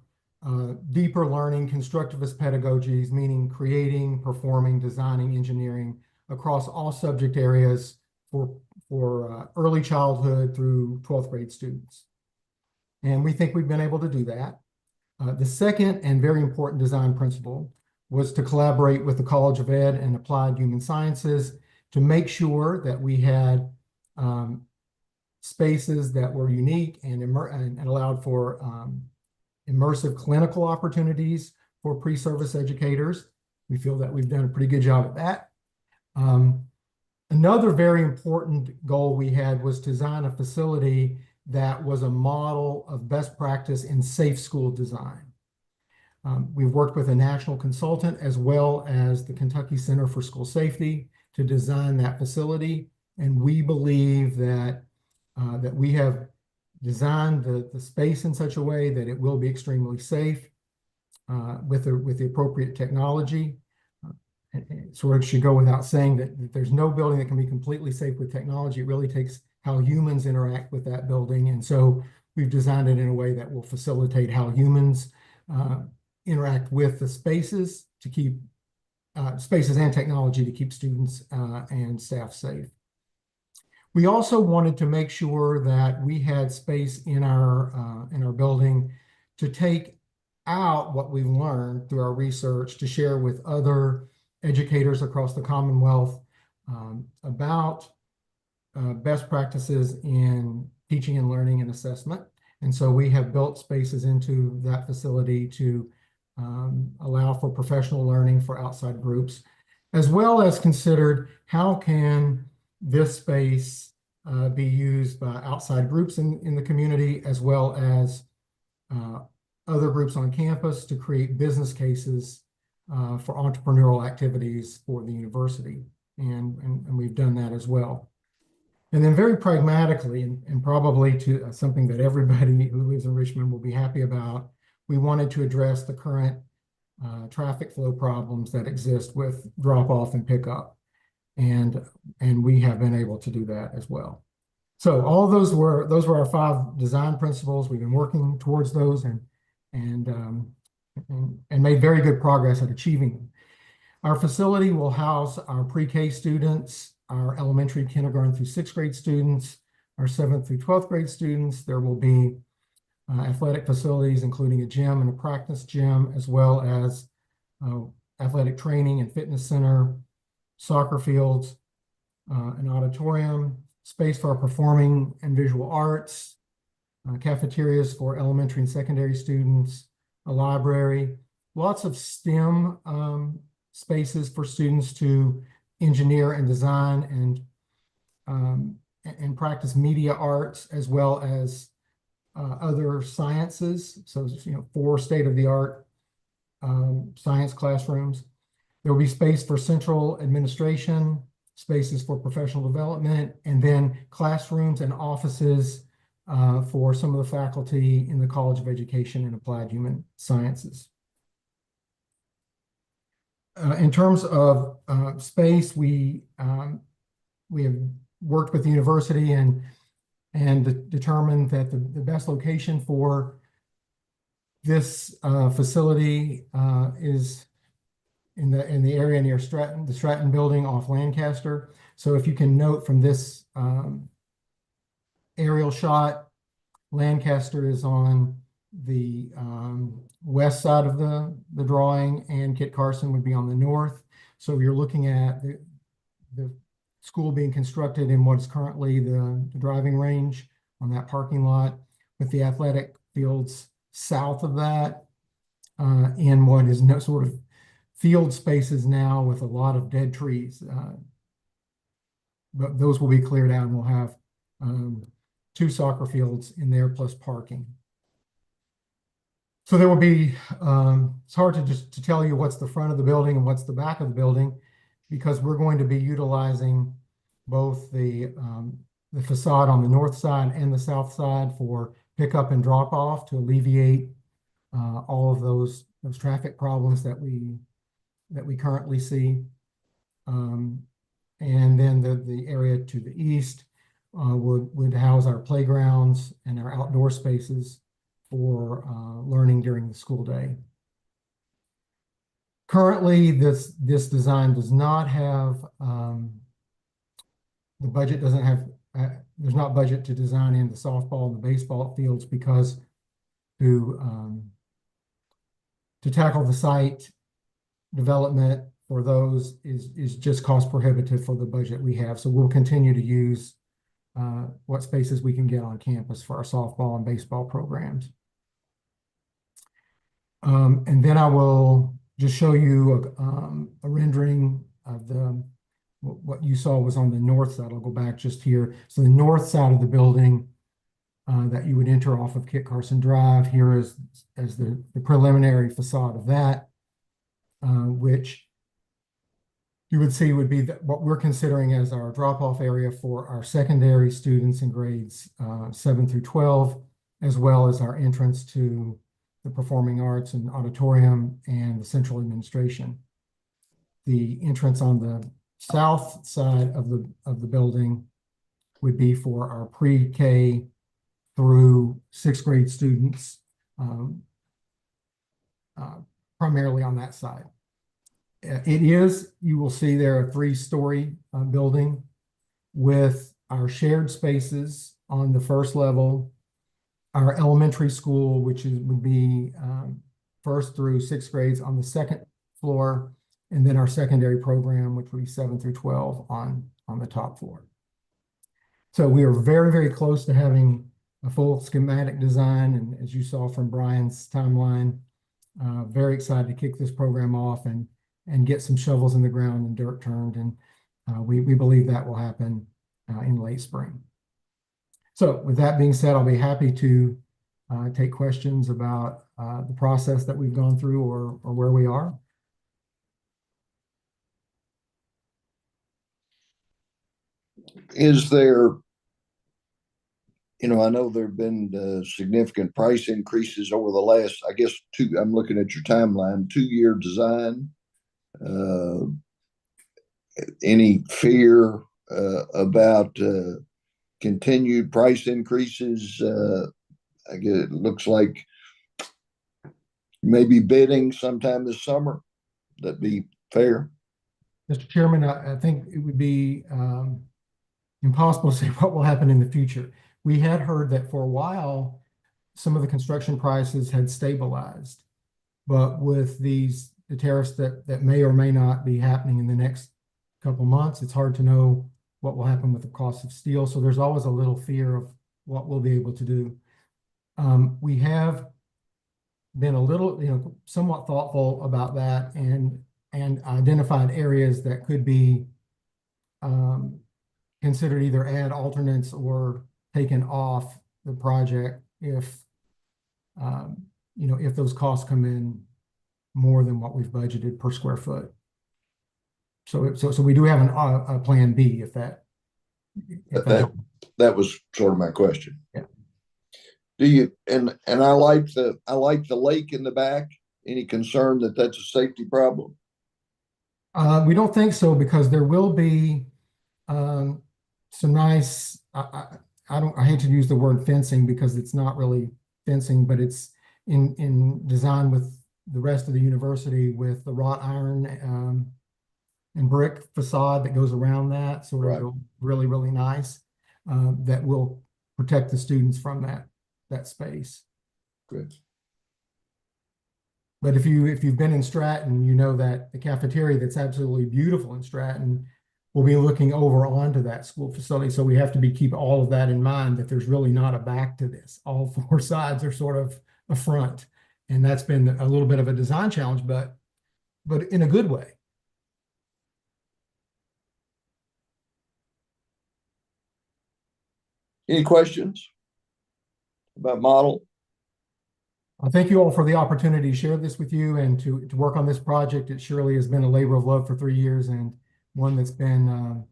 deeper learning, constructivist pedagogies, meaning creating, performing, designing, engineering across all subject areas for early childhood through 12th grade students. And we think we've been able to do that. The second and very important design principle was to collaborate with the College of Ed and Applied Human Sciences to make sure that we had spaces that were unique and allowed for immersive clinical opportunities for pre-service educators. We feel that we've done a pretty good job at that. Another very important goal we had was to design a facility that was a model of best practice in safe school design. We've worked with a national consultant as well as the Kentucky Center for School Safety to design that facility. And we believe that we have designed the space in such a way that it will be extremely safe with the appropriate technology. It sort of should go without saying that there's no building that can be completely safe with technology. It really takes how humans interact with that building. And so we've designed it in a way that will facilitate how humans interact with the spaces to keep spaces and technology to keep students and staff safe. We also wanted to make sure that we had space in our building to take out what we've learned through our research to share with other educators across the Commonwealth about best practices in teaching and learning and assessment. And so we have built spaces into that facility to allow for professional learning for outside groups, as well as considered how can this space be used by outside groups in the community, as well as other groups on campus to create business cases for entrepreneurial activities for the university. And we've done that as well. And then very pragmatically, and probably to something that everybody who lives in Richmond will be happy about, we wanted to address the current traffic flow problems that exist with drop-off and pickup. And we have been able to do that as well. So all those were our 5 design principles. We've been working towards those and made very good progress at achieving them. Our facility will house our pre-K students, our elementary, kindergarten through sixth grade students, our seventh through 12th grade students. There will be athletic facilities, including a gym and a practice gym, as well as athletic training and fitness center, soccer fields, an auditorium, space for our performing and visual arts, cafeterias for elementary and secondary students, a library, lots of STEM spaces for students to engineer and design and practice media arts, as well as other sciences. So, 4 state-of-the-art science classrooms. There will be space for central administration, spaces for professional development, and then classrooms and offices for some of the faculty in the College of Education and Applied Human Sciences. In terms of space, we have worked with the university and determined that the best location for this facility is in the area near Stratton, the Stratton building off Lancaster. So if you can note from this aerial shot, Lancaster is on the west side of the drawing, and Kit Carson would be on the north. So you're looking at the school being constructed in what is currently the driving range on that parking lot, with the athletic fields south of that, in what is no sort of field spaces now with a lot of dead trees. But those will be cleared out, and we'll have 2 soccer fields in there plus parking. So there will be, it's hard to tell you what's the front of the building and what's the back of the building, because we're going to be utilizing both the facade on the north side and the south side for pickup and drop off to alleviate all of those traffic problems that we currently see. And then the area to the east would house our playgrounds and our outdoor spaces for learning during the school day. Currently, this design does not have, the budget doesn't have, there's not budget to design in the softball and the baseball fields, because to tackle the site development for those is just cost prohibitive for the budget we have. So we'll continue to use what spaces we can get on campus for our softball and baseball programs. And then I will just show you a rendering of what you saw was on the north side. I'll go back just here. So the north side of the building that you would enter off of Kit Carson Drive, here is the preliminary facade of that, which you would see would be what we're considering as our drop-off area for our secondary students in grades 7 through 12, as well as our entrance to the performing arts and auditorium and the central administration. The entrance on the south side of the building would be for our pre-K through 6th grade students, primarily on that side. You will see there a 3-story building with our shared spaces on the first level, our elementary school, which would be 1st through 6th grades on the 2nd floor, and then our secondary program, which would be 7 through 12 on the top floor. So we are very, very close to having a full schematic design, and as you saw from Brian's timeline, very excited to kick this program off and get some shovels in the ground and dirt turned, and we believe that will happen in late spring. So with that being said, I'll be happy to take questions about the process that we've gone through or where we are. Is there, I know there have been significant price increases over the last, I guess, I'm looking at your timeline, 2-year design. Any fear about continued price increases? I guess it looks like maybe bidding sometime this summer. That'd be fair. Mr. Chairman, I think it would be impossible to say what will happen in the future. We had heard that for a while, some of the construction prices had stabilized. But with the tariffs that may or may not be happening in the next couple months, it's hard to know what will happen with the cost of steel. So there's always a little fear of what we'll be able to do. We have been a little, somewhat thoughtful about that and identified areas that could be considered either add alternates or taken off the project if if those costs come in more than what we've budgeted per square foot. So we do have a plan B if that. That was sort of my question. Yeah. Do you, and I like the lake in the back. Any concern that that's a safety problem? We don't think so because there will be some nice, I hate to use the word fencing because it's not really fencing, but it's in design with the rest of the university with the wrought iron and brick facade that goes around that, so Right. it'll really, really nice. That will protect the students from that space. Good. But if you've been in Stratton, you know that the cafeteria that's absolutely beautiful in Stratton will be looking over onto that school facility. So we have to keep all of that in mind, that there's really not a back to this. All four sides are sort of a front. And that's been a little bit of a design challenge, but in a good way. Any questions about model? Thank you all for the opportunity to share this with you and to work on this project. It surely has been a labor of love for 3 years and one that's been,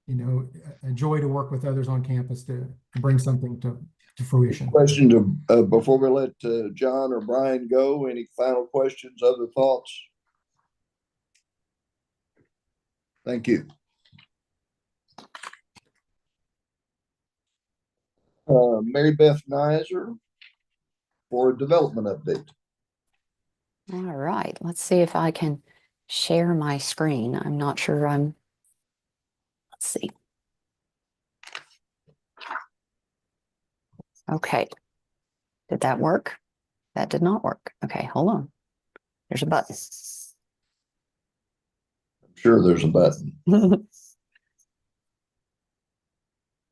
a joy to work with others on campus to bring something to fruition. Questions before we let John or Brian go? Any final questions, other thoughts? Thank you. Mary Beth Nizer for a development update. All right, let's see if I can share my screen. I'm not sure let's see. Okay, did that work? That did not work. Okay, hold on. There's a button. I'm sure there's a button.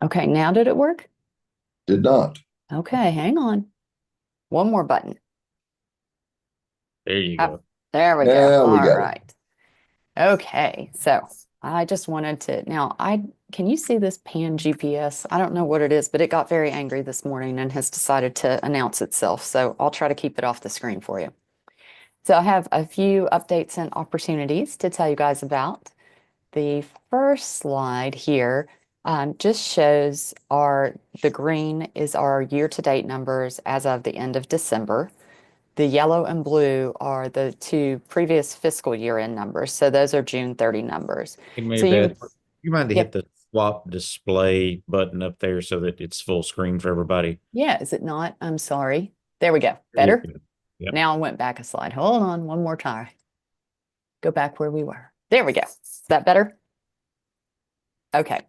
Okay, now did it work? Did not. Okay, hang on. One more button. There you go. There we go. Yeah, we All got it. right. Okay, so I just wanted to, can you see this pan GPS? I don't know what it is, but it got very angry this morning and has decided to announce itself. So I'll try to keep it off the screen for you. So I have a few updates and opportunities to tell you guys about. The first slide here just shows the green is our year-to-date numbers as of the end of December. The yellow and blue are the 2 previous fiscal year-end numbers. So those are June 30 numbers. Hey, Mary So Beth, you mind to Yep. hit the swap display button up there so that it's full screen for everybody? Yeah, is it not? I'm sorry. There we go. There you Better? go. Yep. Now I went back a slide. Hold on one more time. Go back where we were. There we go. Is that better? Okay.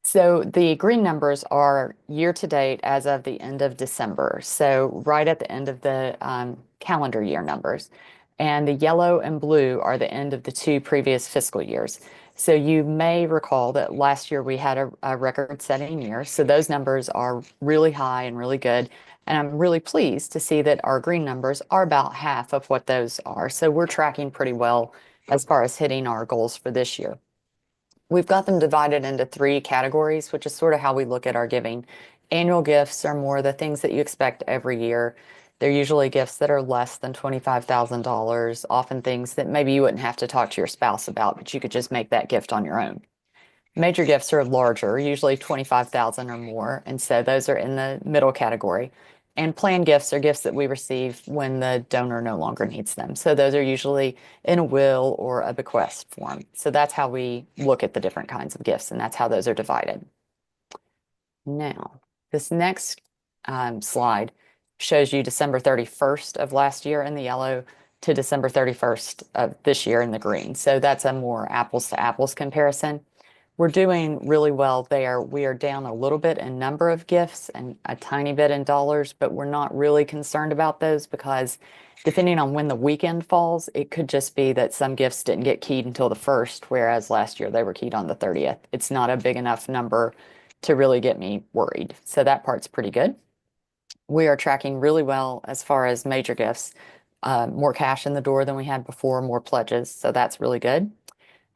So the green numbers are year to date as of the end of December. So right at the end of the calendar year numbers. And the yellow and blue are the end of the 2 previous fiscal years. So you may recall that last year we had a record-setting year. So those numbers are really high and really good. And I'm really pleased to see that our green numbers are about half of what those are. So we're tracking pretty well as far as hitting our goals for this year. We've got them divided into 3 categories, which is sort of how we look at our giving. Annual gifts are more the things that you expect every year. They're usually gifts that are less than $25,000, often things that maybe you wouldn't have to talk to your spouse about, but you could just make that gift on your own. Major gifts are larger, usually $25,000 or more, and so those are in the middle category. And planned gifts are gifts that we receive when the donor no longer needs them. So those are usually in a will or a bequest form. So that's how we look at the different kinds of gifts, and that's how those are divided. Now, this next slide shows you December 31st of last year in the yellow, to December 31st of this year in the green. So that's a more apples to apples comparison. We're doing really well there. We are down a little bit in number of gifts and a tiny bit in dollars, but we're not really concerned about those because depending on when the weekend falls, it could just be that some gifts didn't get keyed until the 1st, whereas last year they were keyed on the 30th. It's not a big enough number to really get me worried. So that part's pretty good. We are tracking really well as far as major gifts. More cash in the door than we had before, more pledges. So that's really good.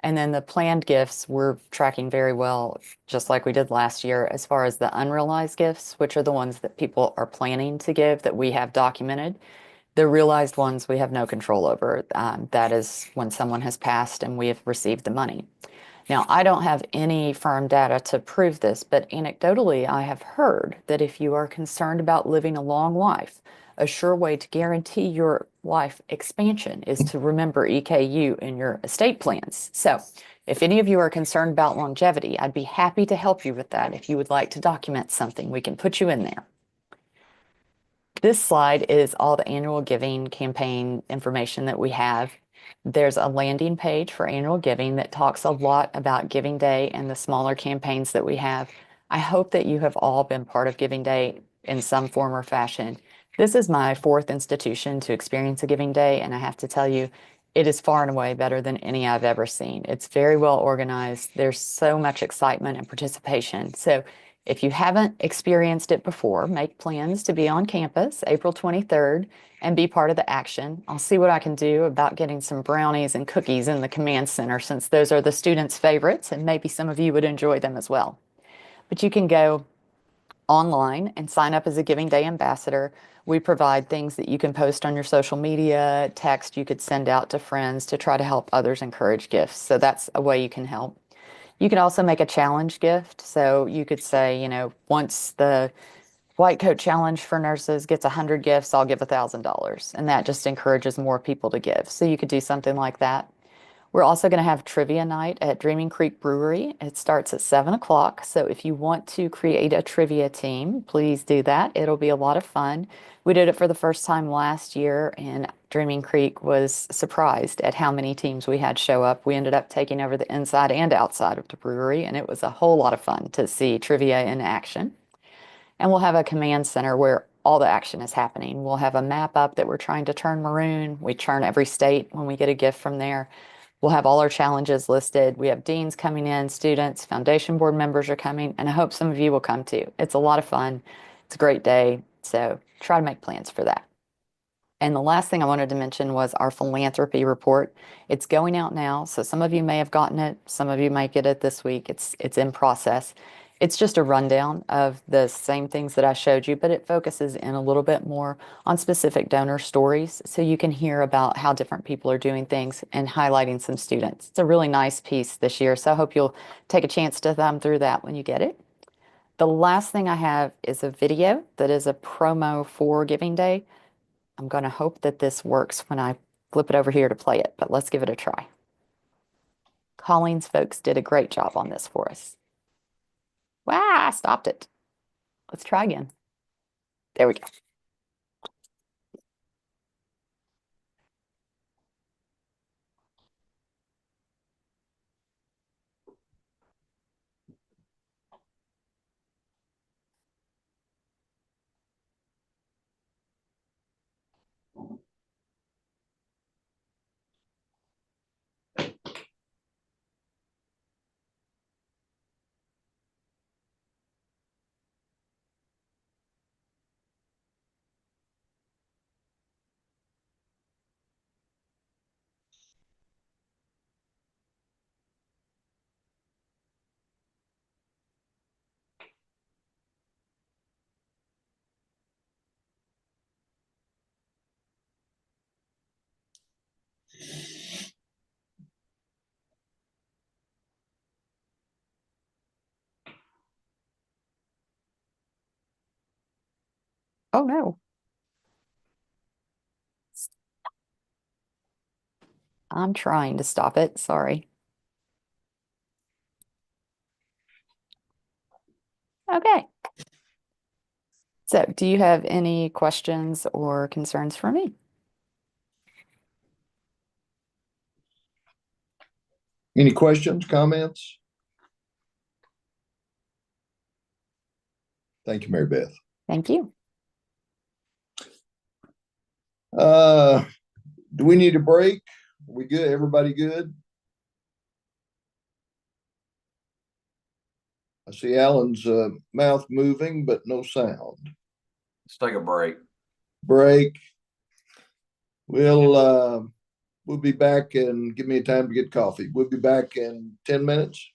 And then the planned gifts, we're tracking very well, just like we did last year, as far as the unrealized gifts, which are the ones that people are planning to give that we have documented. The realized ones we have no control over. That is when someone has passed and we have received the money. Now, I don't have any firm data to prove this, but anecdotally, I have heard that if you are concerned about living a long life, a sure way to guarantee your life expansion is to remember EKU in your estate plans. So if any of you are concerned about longevity, I'd be happy to help you with that. If you would like to document something, we can put you in there. This slide is all the annual giving campaign information that we have. There's a landing page for annual giving that talks a lot about Giving Day and the smaller campaigns that we have. I hope that you have all been part of Giving Day in some form or fashion. This is my 4th institution to experience a Giving Day, and I have to tell you, it is far and away better than any I've ever seen. It's very well organized. There's so much excitement and participation. So if you haven't experienced it before, make plans to be on campus April 23rd and be part of the action. I'll see what I can do about getting some brownies and cookies in the command center since those are the students' favorites and maybe some of you would enjoy them as well. But you can go online and sign up as a Giving Day ambassador. We provide things that you can post on your social media, text you could send out to friends to try to help others encourage gifts. So that's a way you can help. You can also make a challenge gift. So you could say, you know, once the White Coat Challenge for nurses gets 100 gifts, I'll give $1,000. And that just encourages more people to give. So you could do something like that. We're also going to have trivia night at Dreaming Creek Brewery. It starts at 7 o'clock. So if you want to create a trivia team, please do that. It'll be a lot of fun. We did it for the first time last year, and Dreaming Creek was surprised at how many teams we had show up. We ended up taking over the inside and outside of the brewery, and it was a whole lot of fun to see trivia in action. And we'll have a command center where all the action is happening. We'll have a map up that we're trying to turn maroon. We turn every state when we get a gift from there. We'll have all our challenges listed. We have deans coming in, students, foundation board members are coming, and I hope some of you will come too. It's a lot of fun. It's a great day. So try to make plans for that. And the last thing I wanted to mention was our philanthropy report. It's going out now, so some of you may have gotten it. Some of you might get it this week. It's in process. It's just a rundown of the same things that I showed you, but it focuses in a little bit more on specific donor stories so you can hear about how different people are doing things and highlighting some students. It's a really nice piece this year, so I hope you'll take a chance to thumb through that when you get it. The last thing I have is a video that is a promo for Giving Day. I'm going to hope that this works when I flip it over here to play it, but let's give it a try. Colleen's folks did a great job on this for us. Wow, I stopped it. Let's try again. There we go. Oh no. I'm trying to stop it. Sorry. Okay. So, do you have any questions or concerns for me? Any questions, comments? Thank you, Mary Beth. Thank you. Do we need a break? We good? Everybody good? I see Alan's mouth moving, but no sound. Let's take a break. Break. We'll be back and give me a time to get coffee. We'll be back in 10 minutes.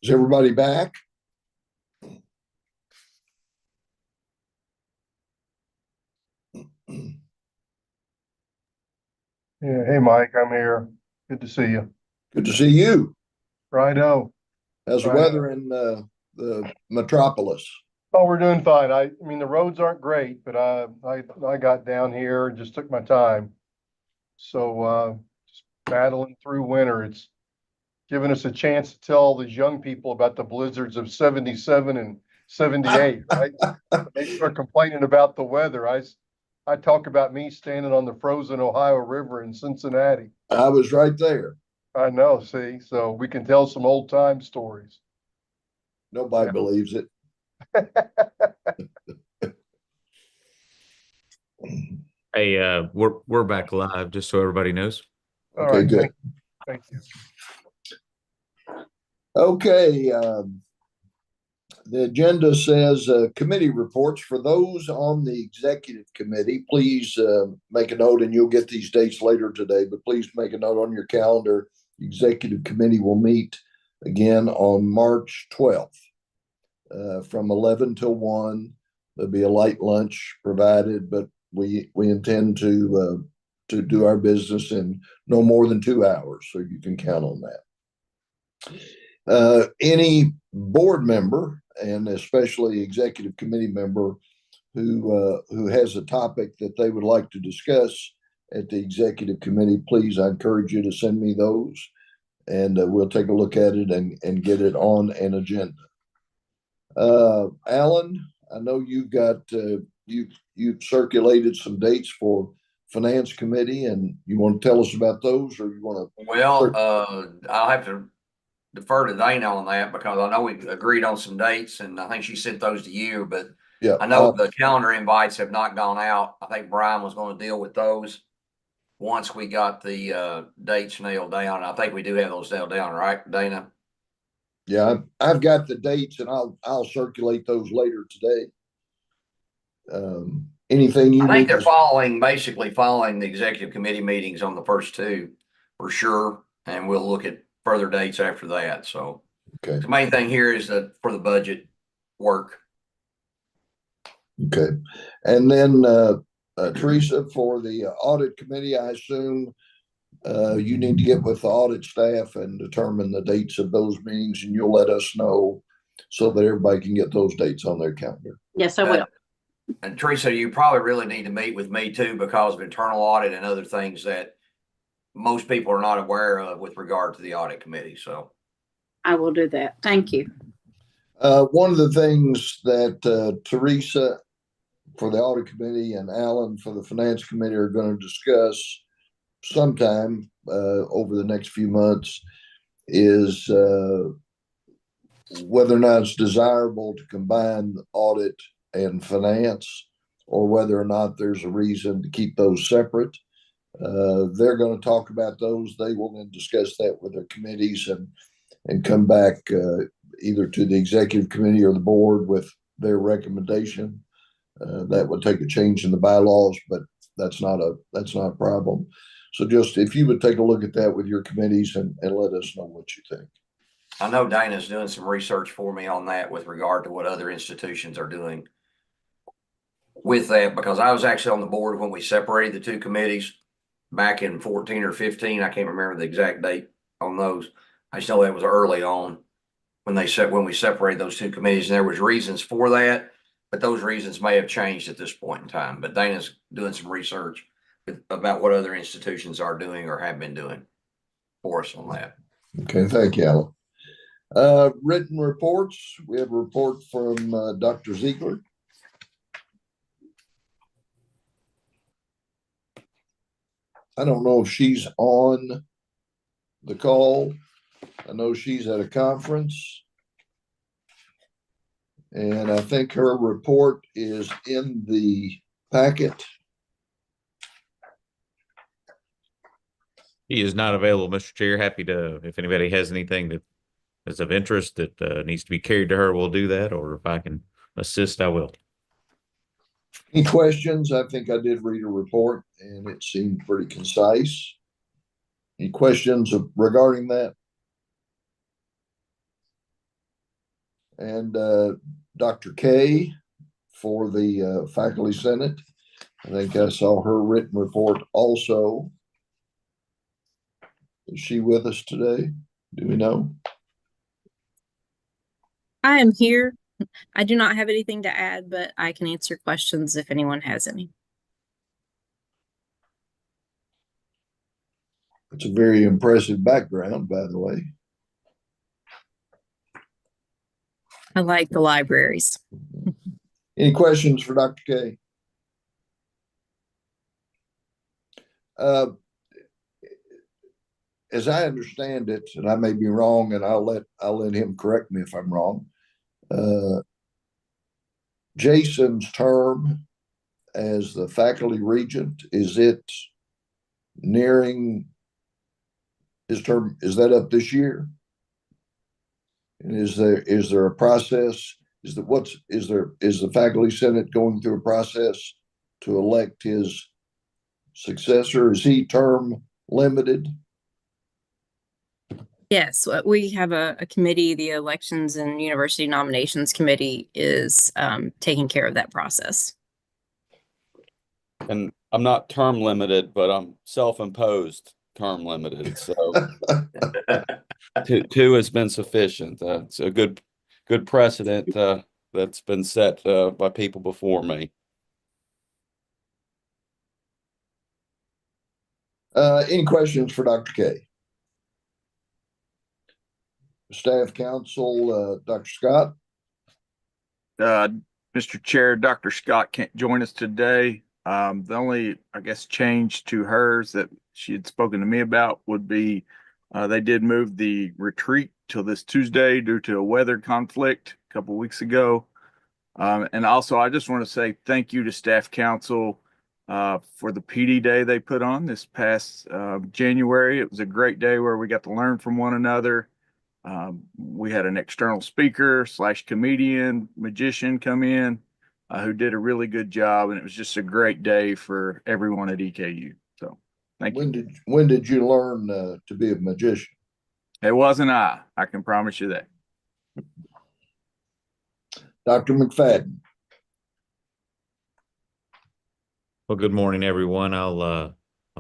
Is everybody back? Yeah, hey, Mike, I'm here. Good to see you. Good to see you. Righto. How's the Right. weather in the metropolis? Oh, we're doing fine. I mean, the roads aren't great, but I got down here and just took my time. So, just battling through winter. It's giving us a chance to tell all these young people about the blizzards of 77 and 78, right? They start complaining about the weather. I talk about me standing on the frozen Ohio River in Cincinnati. I was right there. I know, see, so we can tell some old time stories. Nobody believes it. Hey, we're back live, just so everybody knows. All Okay, right, good. thank you. Okay, the agenda says committee reports. For those on the executive committee, please make a note, and you'll get these dates later today, but please make a note on your calendar. Executive committee will meet again on March 12th from 11 till 1. There'll be a light lunch provided, but we intend to do our business in no more than 2 hours, so you can count on that. Any board member, and especially executive committee member, who has a topic that they would like to discuss at the executive committee, please, I encourage you to send me those, and we'll take a look at it and get it on an agenda. Alan, I know you've got you've circulated some dates for finance committee, and you want to tell us about those, or you want to? Well, I'll have to defer to Dana on that because I know we agreed on some dates, and I think she sent those to you, but Yeah, I know the calendar invites have not gone out. I think Brian was going to deal with those once we got the dates nailed down. I think we do have those nailed down, right, Dana? Yeah, I've got the dates, and I'll circulate those later today. Anything you I think need? they're basically following the executive committee meetings on the first two for sure, and we'll look at further dates after that. So Okay. the main thing here is that for the budget work. Okay, and then Teresa, for the audit committee, I assume you need to get with the audit staff and determine the dates of those meetings, and you'll let us know so that everybody can get those dates on their calendar. Yes, I will. And Teresa, you probably really need to meet with me too because of internal audit and other things that most people are not aware of with regard to the audit committee. So I will do that. Thank you. One of the things that Teresa for the audit committee and Alan for the finance committee are going to discuss sometime over the next few months is whether or not it's desirable to combine audit and finance, or whether or not there's a reason to keep those separate. They're going to talk about those. They will then discuss that with their committees and come back either to the executive committee or the board with their recommendation. That would take a change in the bylaws, but that's not a problem. So just if you would take a look at that with your committees and let us know what you think. I know Dana's doing some research for me on that with regard to what other institutions are doing with that, because I was actually on the board when we separated the two committees back in 14 or 15. I can't remember the exact date on those. I just know that was early on when we separated those two committees, and there was reasons for that, but those reasons may have changed at this point in time. But Dana's doing some research about what other institutions are doing or have been doing for us on that. Okay, thank you, Alan. Written reports. We have a report from Dr. Ziegler. I don't know if she's on the call. I know she's at a conference. And I think her report is in the packet. He is not available, Mr. Chair. Happy to, if anybody has anything that is of interest that needs to be carried to her, we'll do that. Or if I can assist, I will. Any questions? I think I did read a report and it seemed pretty concise. Any questions regarding that? And Dr. K for the Faculty Senate. I think I saw her written report also. Is she with us today? Do we know? I am here. I do not have anything to add, but I can answer questions if anyone has any. It's a very impressive background, by the way. I like the libraries. Any questions for Dr. K? As I understand it, and I may be wrong, and I'll let him correct me if I'm wrong. Jason's term as the faculty regent, is it nearing his term? Is that up this year? And is there a process? Is the faculty senate going through a process to elect his successor? Is he term limited? Yes, we have a committee. The Elections and University Nominations Committee is taking care of that process. And I'm not term limited, but I'm self-imposed term limited. So two has been sufficient. It's a good precedent that's been set by people before me. Any questions for Dr. K? Staff council, Dr. Scott. Mr. Chair, Dr. Scott can't join us today. The only, I guess, change to hers that she had spoken to me about would be they did move the retreat till this Tuesday due to a weather conflict a couple weeks ago. And also, I just want to say thank you to staff council for the PD day they put on this past January. It was a great day where we got to learn from one another. We had an external speaker / comedian, magician come in who did a really good job, and it was just a great day for everyone at EKU. So thank you. When did you learn to be a magician? It wasn't I can promise you that. Dr. McFadden. Well, good morning, everyone. I'll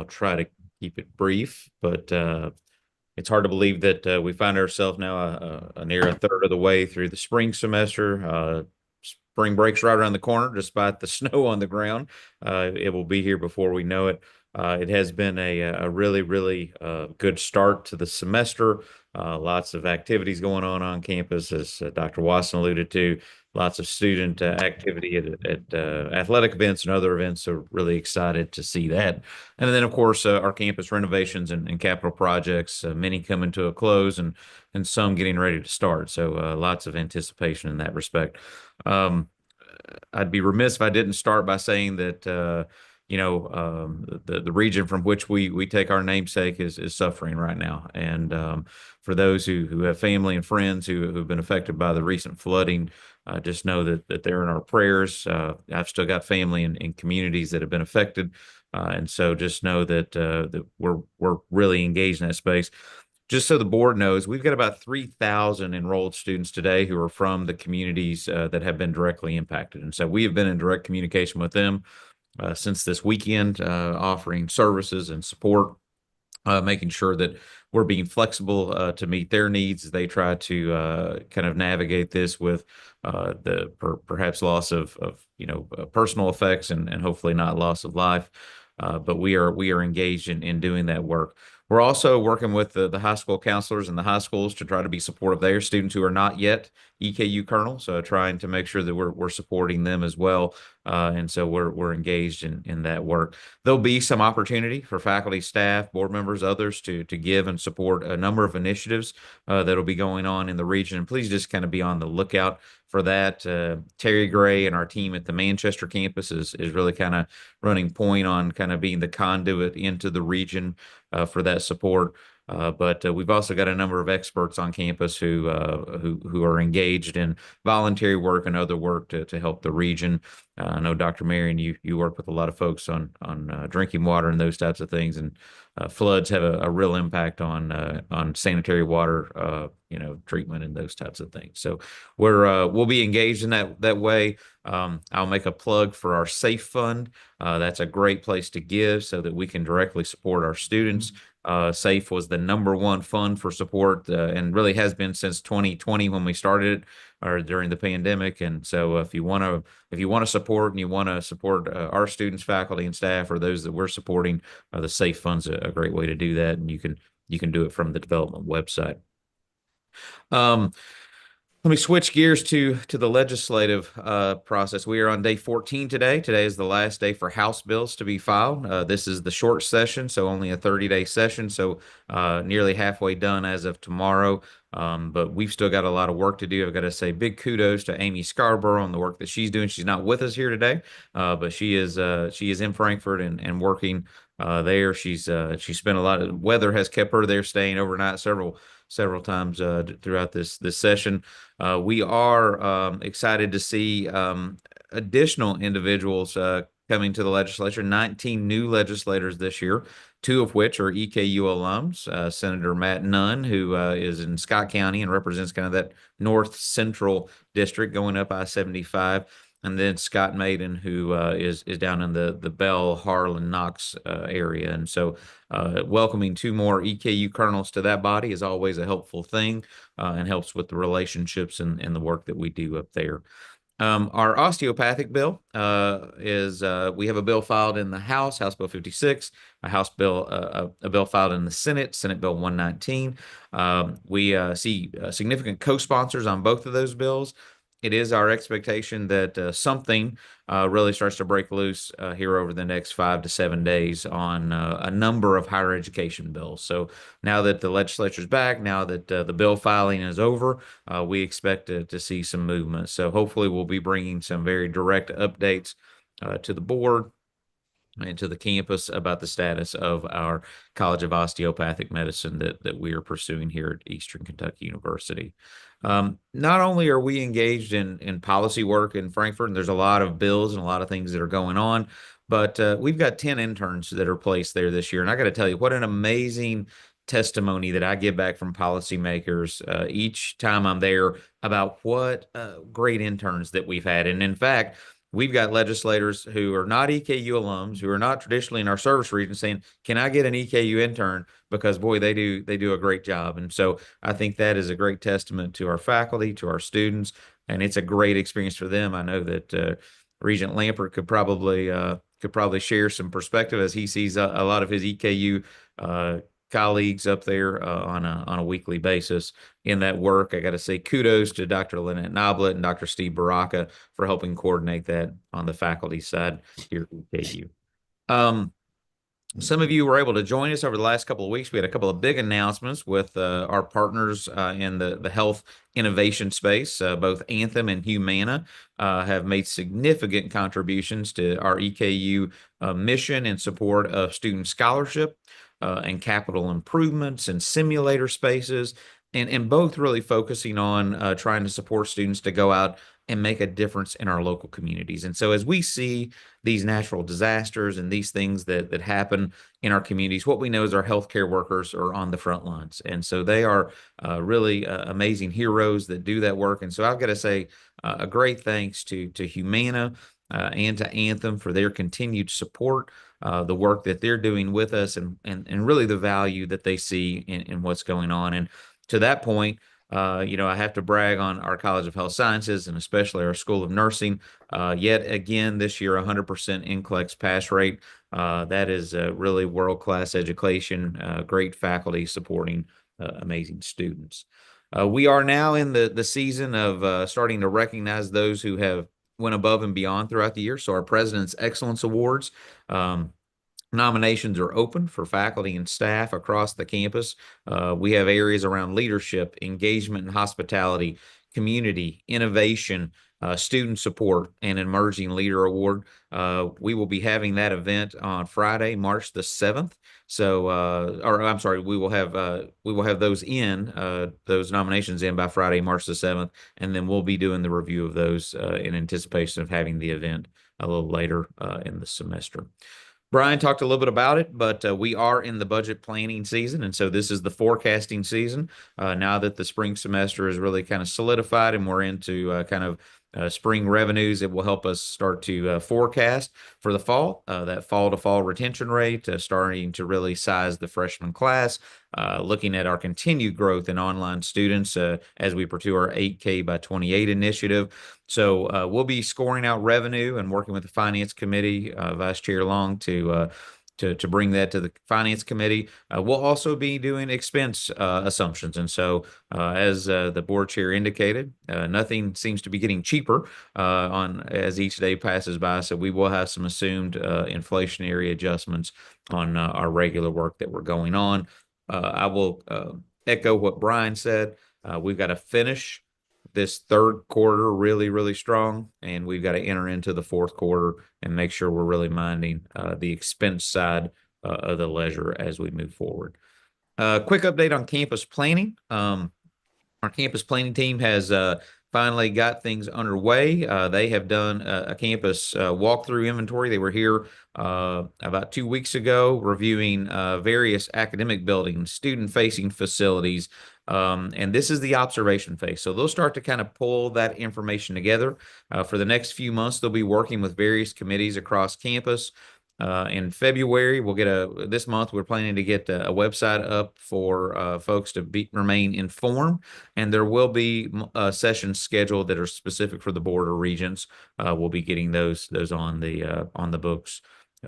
try to keep it brief, but it's hard to believe that we find ourselves now near a third of the way through the spring semester. Spring break's right around the corner, despite the snow on the ground. It will be here before we know it. It has been a really, really good start to the semester. Lots of activities going on campus, as Dr. Watson alluded to. Lots of student activity at athletic events and other events. So really excited to see that. And then, of course, our campus renovations and capital projects, many coming to a close and some getting ready to start. So lots of anticipation in that respect. I'd be remiss if I didn't start by saying that the region from which we take our namesake is suffering right now. And for those who have family and friends who have been affected by the recent flooding, just know that they're in our prayers. I've still got family in communities that have been affected. And so just know that we're really engaged in that space. Just so the board knows, we've got about 3,000 enrolled students today who are from the communities that have been directly impacted. And so we have been in direct communication with them since this weekend, offering services and support, making sure that we're being flexible to meet their needs as they try to kind of navigate this with perhaps loss of personal effects and hopefully not loss of life. But we are engaged in doing that work. We're also working with the high school counselors in the high schools to try to be supportive of their students who are not yet EKU Colonel. So trying to make sure that we're supporting them as well. And so we're engaged in that work. There'll be some opportunity for faculty, staff, board members, others to give and support a number of initiatives that'll be going on in the region. And please just kind of be on the lookout for that. Terry Gray and our team at the Manchester campus is really kind of running point on kind of being the conduit into the region for that support. But we've also got a number of experts on campus who are engaged in voluntary work and other work to help the region. I know Dr. Marion, you work with a lot of folks on drinking water and those types of things, and floods have a real impact on sanitary water, treatment and those types of things. So we'll be engaged in that way. I'll make a plug for our SAFE Fund. That's a great place to give so that we can directly support our students. SAFE was the #1 fund for support, and really has been since 2020 when we started it, or during the pandemic. And so if you want to support and you want to support our students, faculty, and staff, or those that we're supporting, the SAFE Fund's a great way to do that, and you can do it from the development website. Let me switch gears to the legislative process. We are on day 14 today. Today is the last day for House bills to be filed. This is the short session, so only a 30-day session, so nearly halfway done as of tomorrow. But we've still got a lot of work to do. I've got to say big kudos to Amy Scarborough on the work that she's doing. She's not with us here today, but she is in Frankfort and working there. She spent a lot of weather has kept her there, staying overnight several times throughout this session. We are excited to see additional individuals coming to the legislature. 19 new legislators this year, 2 of which are EKU alums. Senator Matt Nunn, who is in Scott County and represents kind of that north central district going up I-75. And then Scott Maiden, who is down in the Bell, Harlan, Knox area. And so welcoming 2 more EKU colonels to that body is always a helpful thing, and helps with the relationships and the work that we do up there. Our osteopathic bill is we have a bill filed in the House Bill 56, a bill filed in the Senate Bill 119. We see significant co-sponsors on both of those bills. It is our expectation that something really starts to break loose here over the next 5 to 7 days on a number of higher education bills. So now that the legislature's back, now that the bill filing is over, we expect to see some movement. So hopefully we'll be bringing some very direct updates to the board and to the campus about the status of our College of Osteopathic Medicine that we are pursuing here at Eastern Kentucky University. Not only are we engaged in policy work in Frankfort, and there's a lot of bills and a lot of things that are going on, but we've got 10 interns that are placed there this year. And I got to tell you, what an amazing testimony that I get back from policymakers each time I'm there about what great interns that we've had. And in fact, we've got legislators who are not EKU alums, who are not traditionally in our service region, saying, "Can I get an EKU intern?" Because boy, they do a great job. And so I think that is a great testament to our faculty, to our students, and it's a great experience for them. I know that Regent Lampert could probably share some perspective as he sees a lot of his EKU colleagues up there on a weekly basis in that work. I got to say kudos to Dr. Lynette Noblet and Dr. Steve Baraka for helping coordinate that on the faculty side here at EKU. Some of you were able to join us over the last couple of weeks. We had a couple of big announcements with our partners in the health innovation space. Both Anthem and Humana have made significant contributions to our EKU mission in support of student scholarship and capital improvements and simulator spaces, and both really focusing on trying to support students to go out and make a difference in our local communities. And so as we see these natural disasters and these things that happen in our communities, what we know is our healthcare workers are on the front lines. And so they are really amazing heroes that do that work. And so I've got to say a great thanks to Humana and to Anthem for their continued support, the work that they're doing with us, and really the value that they see in what's going on. And to that point, I have to brag on our College of Health Sciences and especially our School of Nursing. Yet again, this year, 100% NCLEX pass rate. That is really world-class education, great faculty supporting amazing students. We are now in the season of starting to recognize those who have went above and beyond throughout the year. So our President's Excellence Awards, nominations are open for faculty and staff across the campus. We have areas around leadership, engagement and hospitality, community, innovation, Student Support and Emerging Leader Award. We will be having that event on Friday, March the 7th. So, or I'm sorry, we will have those those nominations in by Friday, March the 7th, and then we'll be doing the review of those in anticipation of having the event a little later in the semester. Brian talked a little bit about it, but we are in the budget planning season, and so this is the forecasting season. Now that the spring semester is really kind of solidified and we're into kind of spring revenues, it will help us start to forecast for the fall, that fall to fall retention rate, starting to really size the freshman class, looking at our continued growth in online students as we pursue our 8K by 28 initiative. So we'll be scoring out revenue and working with the Finance Committee, Vice Chair Long, to bring that to the Finance Committee. We'll also be doing expense assumptions. And so, as the board chair indicated, nothing seems to be getting cheaper as each day passes by. So we will have some assumed inflationary adjustments on our regular work that we're going on. I will echo what Brian said. We've got to finish this third quarter really, really strong, and we've got to enter into the fourth quarter and make sure we're really minding the expense side of the ledger as we move forward. Quick update on campus planning. Our campus planning team has finally got things underway. They have done a campus walkthrough inventory. They were here about 2 weeks ago reviewing various academic buildings, student-facing facilities, and this is the observation phase. So they'll start to kind of pull that information together. For the next few months, they'll be working with various committees across campus. In February, this month, we're planning to get a website up for folks to remain informed, and there will be sessions scheduled that are specific for the board or regents. We'll be getting those on the books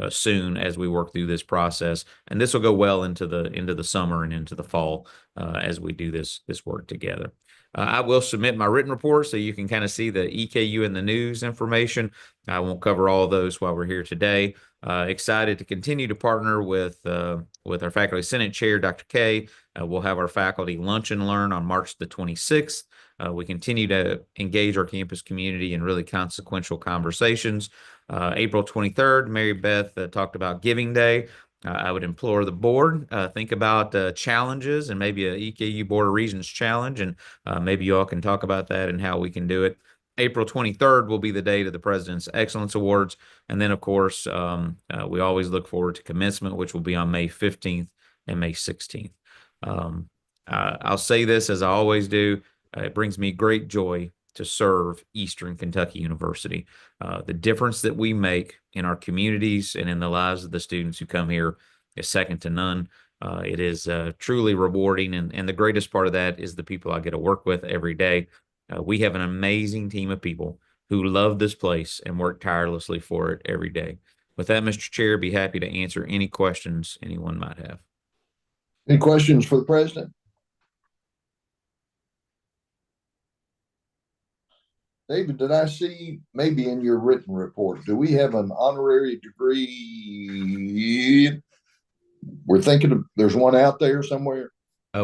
soon as we work through this process, and this will go well into the summer and into the fall as we do this work together. I will submit my written report so you can kind of see the EKU and the news information. I won't cover all of those while we're here today. Excited to continue to partner with our Faculty Senate Chair, Dr. K. We'll have our faculty lunch and learn on March the 26th. We continue to engage our campus community in really consequential conversations. April 23rd, Mary Beth talked about Giving Day. I would implore the board, think about challenges and maybe a EKU Board of Regents challenge, and maybe you all can talk about that and how we can do it. April 23rd will be the date of the President's Excellence Awards. And then, of course, we always look forward to commencement, which will be on May 15th and May 16th. I'll say this as I always do. It brings me great joy to serve Eastern Kentucky University. The difference that we make in our communities and in the lives of the students who come here is second to none. It is truly rewarding, and the greatest part of that is the people I get to work with every day. We have an amazing team of people who love this place and work tirelessly for it every day. With that, Mr. Chair, be happy to answer any questions anyone might have. Any questions for the president? David, did I see maybe in your written report, do we have an honorary degree? We're thinking there's one out there somewhere.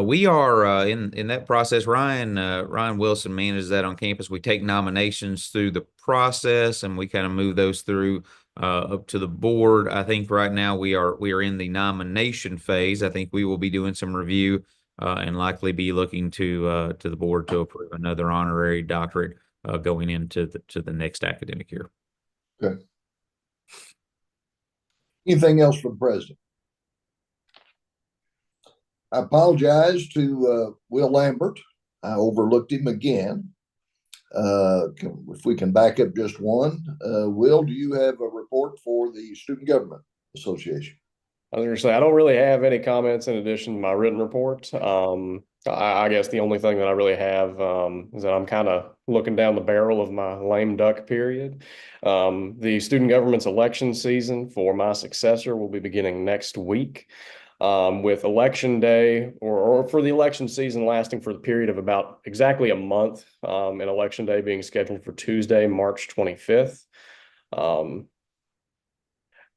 We are in that process. Ryan Wilson manages that on campus. We take nominations through the process, and we kind of move those through up to the board. I think right now we are in the nomination phase. I think we will be doing some review and likely be looking to the board to approve another honorary doctorate going into the next academic year. Okay. Anything else for the president? I apologize to Will Lambert. I overlooked him again. If we can back up just one. Will, do you have a report for the Student Government Association? I was going to say, I don't really have any comments in addition to my written report. I guess the only thing that I really have is that I'm kind of looking down the barrel of my lame duck period. The student government's election season for my successor will be beginning next week. With election day or for the election season lasting for the period of about exactly a month, and election day being scheduled for Tuesday, March 25th.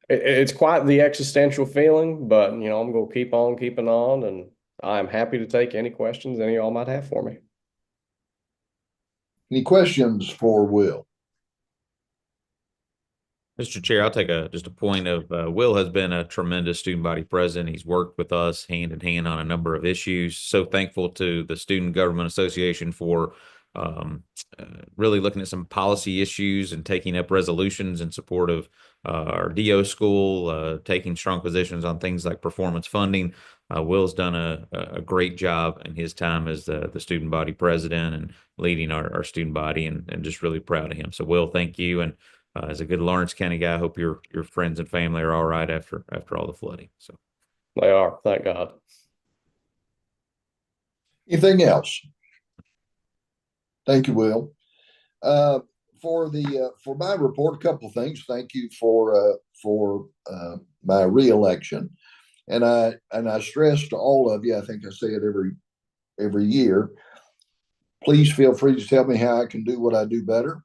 It's quite the existential feeling, but I'm going to keep on keeping on, and I'm happy to take any questions any of y'all might have for me. Any questions for Will? Mr. Chair, I'll take just a point of Will has been a tremendous student body president. He's worked with us hand in hand on a number of issues. So thankful to the Student Government Association for really looking at some policy issues and taking up resolutions in support of our DO school, taking strong positions on things like performance funding. Will's done a great job in his time as the student body president and leading our student body, and just really proud of him. So Will, thank you. And as a good Lawrence County guy, I hope your friends and family are all right after all the flooding. So They are, thank God. Anything else? Thank you, Will. For my report, a couple of things. Thank you for my reelection, and I stress to all of you. I think I say it every year. Please feel free to tell me how I can do what I do better.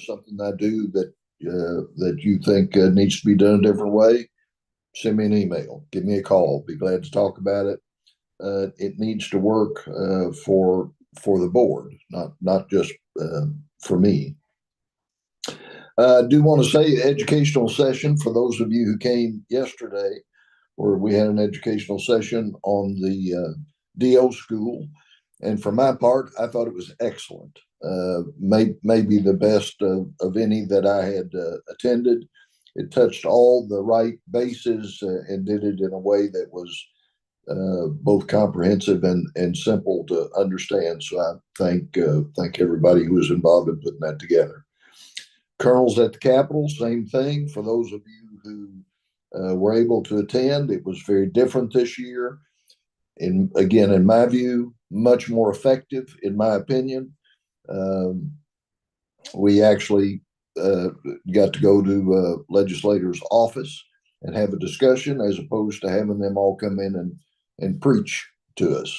Something I do that you think needs to be done a different way. Send me an email. Give me a call. Be glad to talk about it. It needs to work for the board, not just for me. I do want to say educational session for those of you who came yesterday, where we had an educational session on the DO school. And for my part, I thought it was excellent. Maybe the best of any that I had attended. It touched all the right bases and did it in a way that was both comprehensive and simple to understand. So I thank everybody who was involved in putting that together. Colonels at the Capitol, same thing. For those of you who were able to attend, it was very different this year. And again, in my view, much more effective, in my opinion. We actually got to go to legislators' office and have a discussion, as opposed to having them all come in and preach to us.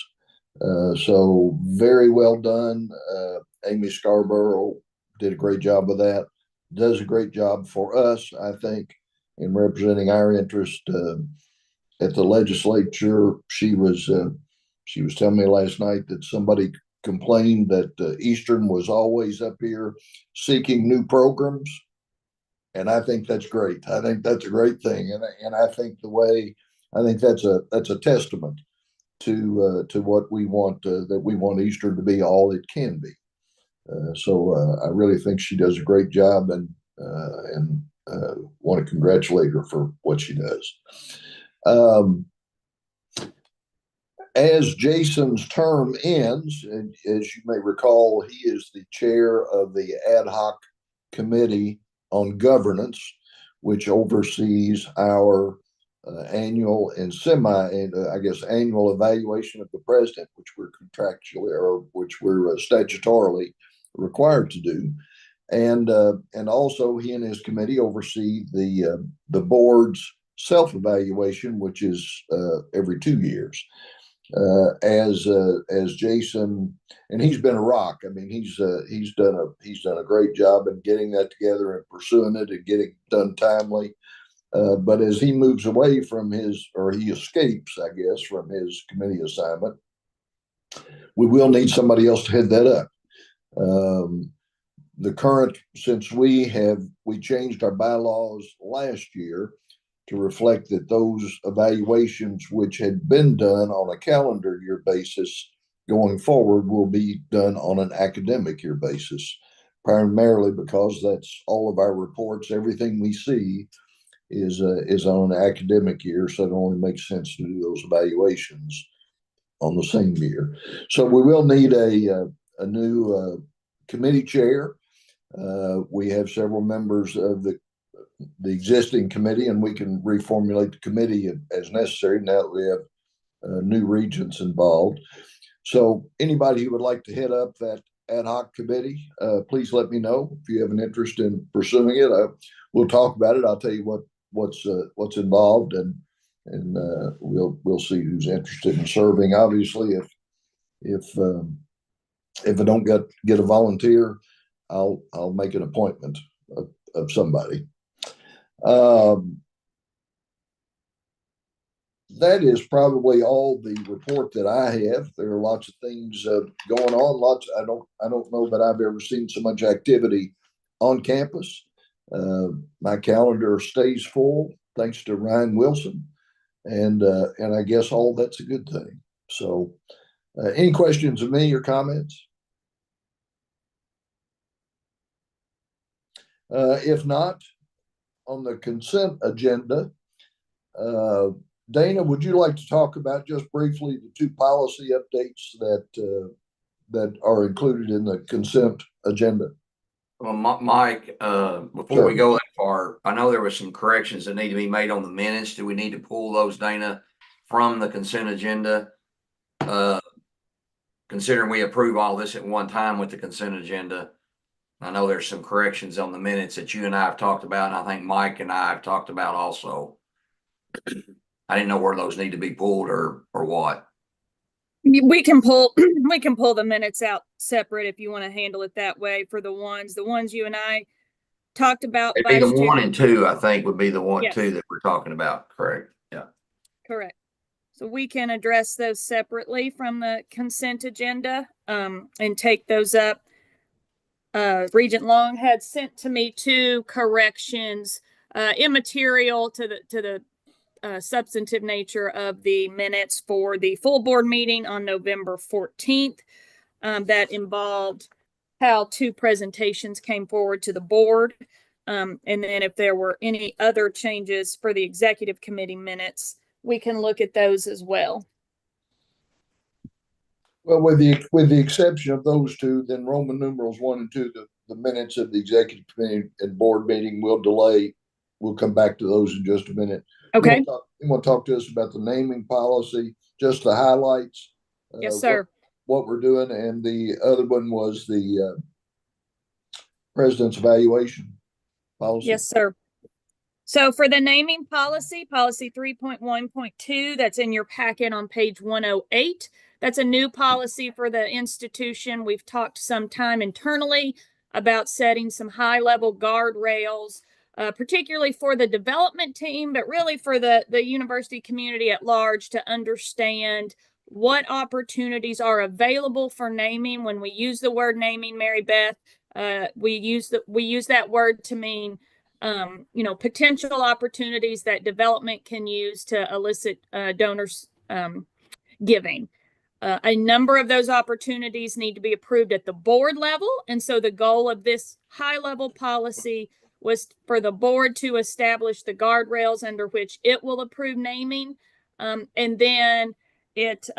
So very well done. Amy Scarborough did a great job of that. Does a great job for us, I think, in representing our interest at the legislature. She was telling me last night that somebody complained that Eastern was always up here seeking new programs, and I think that's great. I think that's a great thing, and I think that's a testament to what we want, that we want Eastern to be all it can be. So I really think she does a great job, and want to congratulate her for what she does. As Jason's term ends, and as you may recall, he is the chair of the ad hoc committee on governance, which oversees our annual and annual evaluation of the president, which we're contractually, or which we're statutorily required to do. And also he and his committee oversee the board's self-evaluation, which is every 2 years. As Jason, and he's been a rock. I mean, he's done a great job in getting that together and pursuing it and getting it done timely. But as he moves away from he escapes, I guess, from his committee assignment, we will need somebody else to head that up. Since we changed our bylaws last year to reflect that those evaluations, which had been done on a calendar year basis going forward, will be done on an academic year basis, primarily because that's all of our reports. Everything we see is on an academic year, so it only makes sense to do those evaluations on the same year. So we will need a new committee chair. We have several members of the existing committee, and we can reformulate the committee as necessary now that we have new regents involved. So anybody who would like to head up that ad hoc committee, please let me know if you have an interest in pursuing it. We'll talk about it. I'll tell you what's involved, and we'll see who's interested in serving. Obviously, if I don't get a volunteer, I'll make an appointment of somebody. that is probably all the report that I have. There are lots of things going on. I don't know that I've ever seen so much activity on campus. My calendar stays full thanks to Ryan Wilson, and I guess all that's a good thing. So, any questions of me or comments? If not, on the consent agenda, Dana, would you like to talk about just briefly the two policy updates that are included in the consent agenda? Well, Mike, before Sure. we go that far, I know there was some corrections that need to be made on the minutes. Do we need to pull those, Dana, from the consent agenda? Considering we approve all this at one time with the consent agenda, I know there's some corrections on the minutes that you and I have talked about, and I think Mike and I have talked about also. I didn't know where those need to be pulled or what. We can pull the minutes out separate if you want to handle it that way for the ones you and I talked about. It'd be the Vice Chair. 1 and 2, I think, would be the one, Yes. 2 that we're talking about. Correct. Yeah. Correct. So we can address those separately from the consent agenda, and take those up. Regent Long had sent to me 2 corrections, immaterial to the substantive nature of the minutes for the full board meeting on November 14th. That involved how 2 presentations came forward to the board. And then if there were any other changes for the executive committee minutes, we can look at those as well. Well, with the exception of those 2, then Roman numerals 1 and 2, the minutes of the executive committee and board meeting will delay. We'll come back to those in just a minute. Okay. You want to talk to us about the naming policy, just the highlights? Yes, sir. What we're doing, and the other one was the president's evaluation policy. Yes, sir. So for the naming policy, policy 3.1.2, that's in your packet on page 108. That's a new policy for the institution. We've talked some time internally about setting some high-level guardrails, particularly for the development team, but really for the university community at large to understand what opportunities are available for naming. When we use the word naming, Mary Beth, we use that word to mean potential opportunities that development can use to elicit donors giving. A number of those opportunities need to be approved at the board level. And so the goal of this high-level policy was for the board to establish the guardrails under which it will approve naming. And then it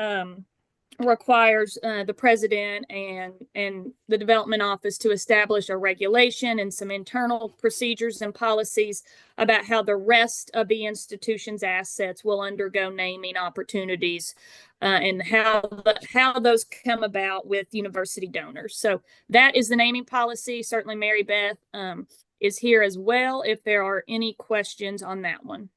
requires the president and the development office to establish a regulation and some internal procedures and policies about how the rest of the institution's assets will undergo naming opportunities, and how those come about with university donors. So that is the naming policy. Certainly Mary Beth is here as well if there are any questions on that one.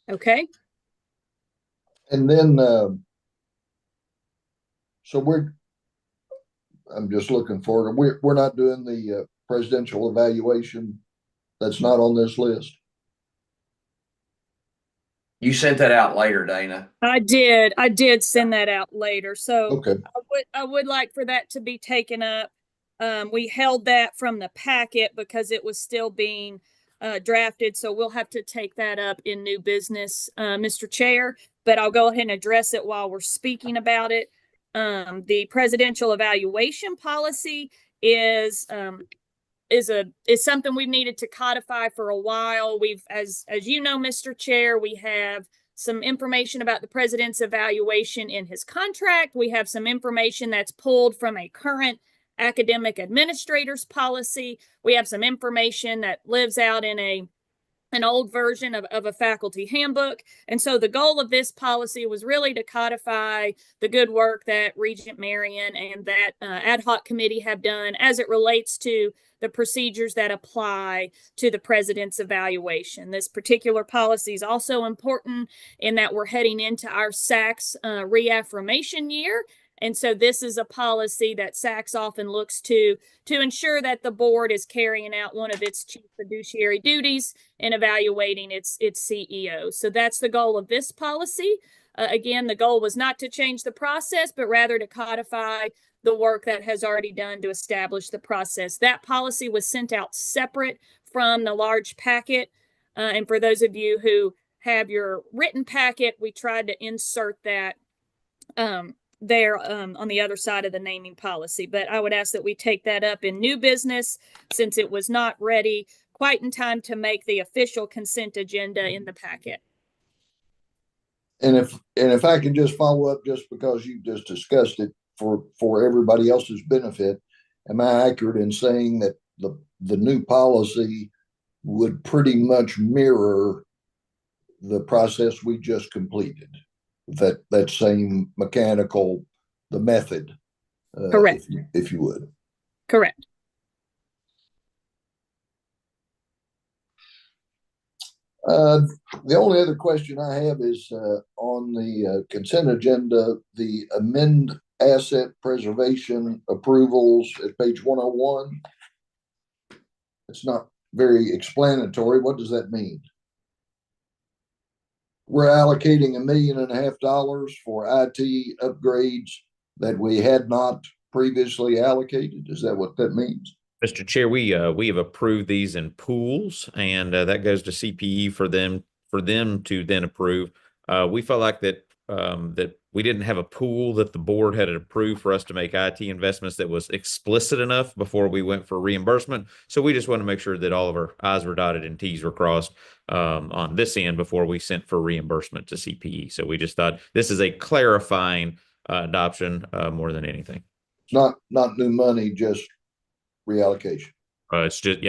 Okay. And then, so I'm just looking forward. We're not doing the presidential evaluation. That's not on this list. You sent that out later, Dana. I did send that out later. So okay. I would like for that to be taken up. We held that from the packet because it was still being drafted. So we'll have to take that up in new business, Mr. Chair, but I'll go ahead and address it while we're speaking about it. The presidential evaluation policy is something we've needed to codify for a while. As you know, Mr. Chair, we have some information about the president's evaluation in his contract. We have some information that's pulled from a current academic administrator's policy. We have some information that lives out in an old version of a faculty handbook. And so the goal of this policy was really to codify the good work that Regent Marion and that ad hoc committee have done as it relates to the procedures that apply to the president's evaluation. This particular policy is also important in that we're heading into our SACS reaffirmation year. And so this is a policy that SACS often looks to ensure that the board is carrying out one of its chief fiduciary duties in evaluating its CEO. So that's the goal of this policy. Again, the goal was not to change the process, but rather to codify the work that has already done to establish the process. That policy was sent out separate from the large packet. And for those of you who have your written packet, we tried to insert that there on the other side of the naming policy. But I would ask that we take that up in new business since it was not ready quite in time to make the official consent agenda in the packet. And if I can just follow up, just because you just discussed it for everybody else's benefit, am I accurate in saying that the new policy would pretty much mirror the process we just completed? That same mechanical, the method. Correct. If you would. Correct. The only other question I have is on the consent agenda, the amend asset preservation approvals at page 101. It's not very explanatory. What does that mean? We're allocating $1.5 million for IT upgrades that we had not previously allocated. Is that what that means? Mr. Chair, we have approved these in pools, and that goes to CPE for them to then approve. We felt like that we didn't have a pool that the board had approved for us to make IT investments that was explicit enough before we went for reimbursement. So we just want to make sure that all of our I's were dotted and T's were crossed on this end before we sent for reimbursement to CPE. So we just thought this is a clarifying adoption more than anything. It's not new money, just reallocation. It's just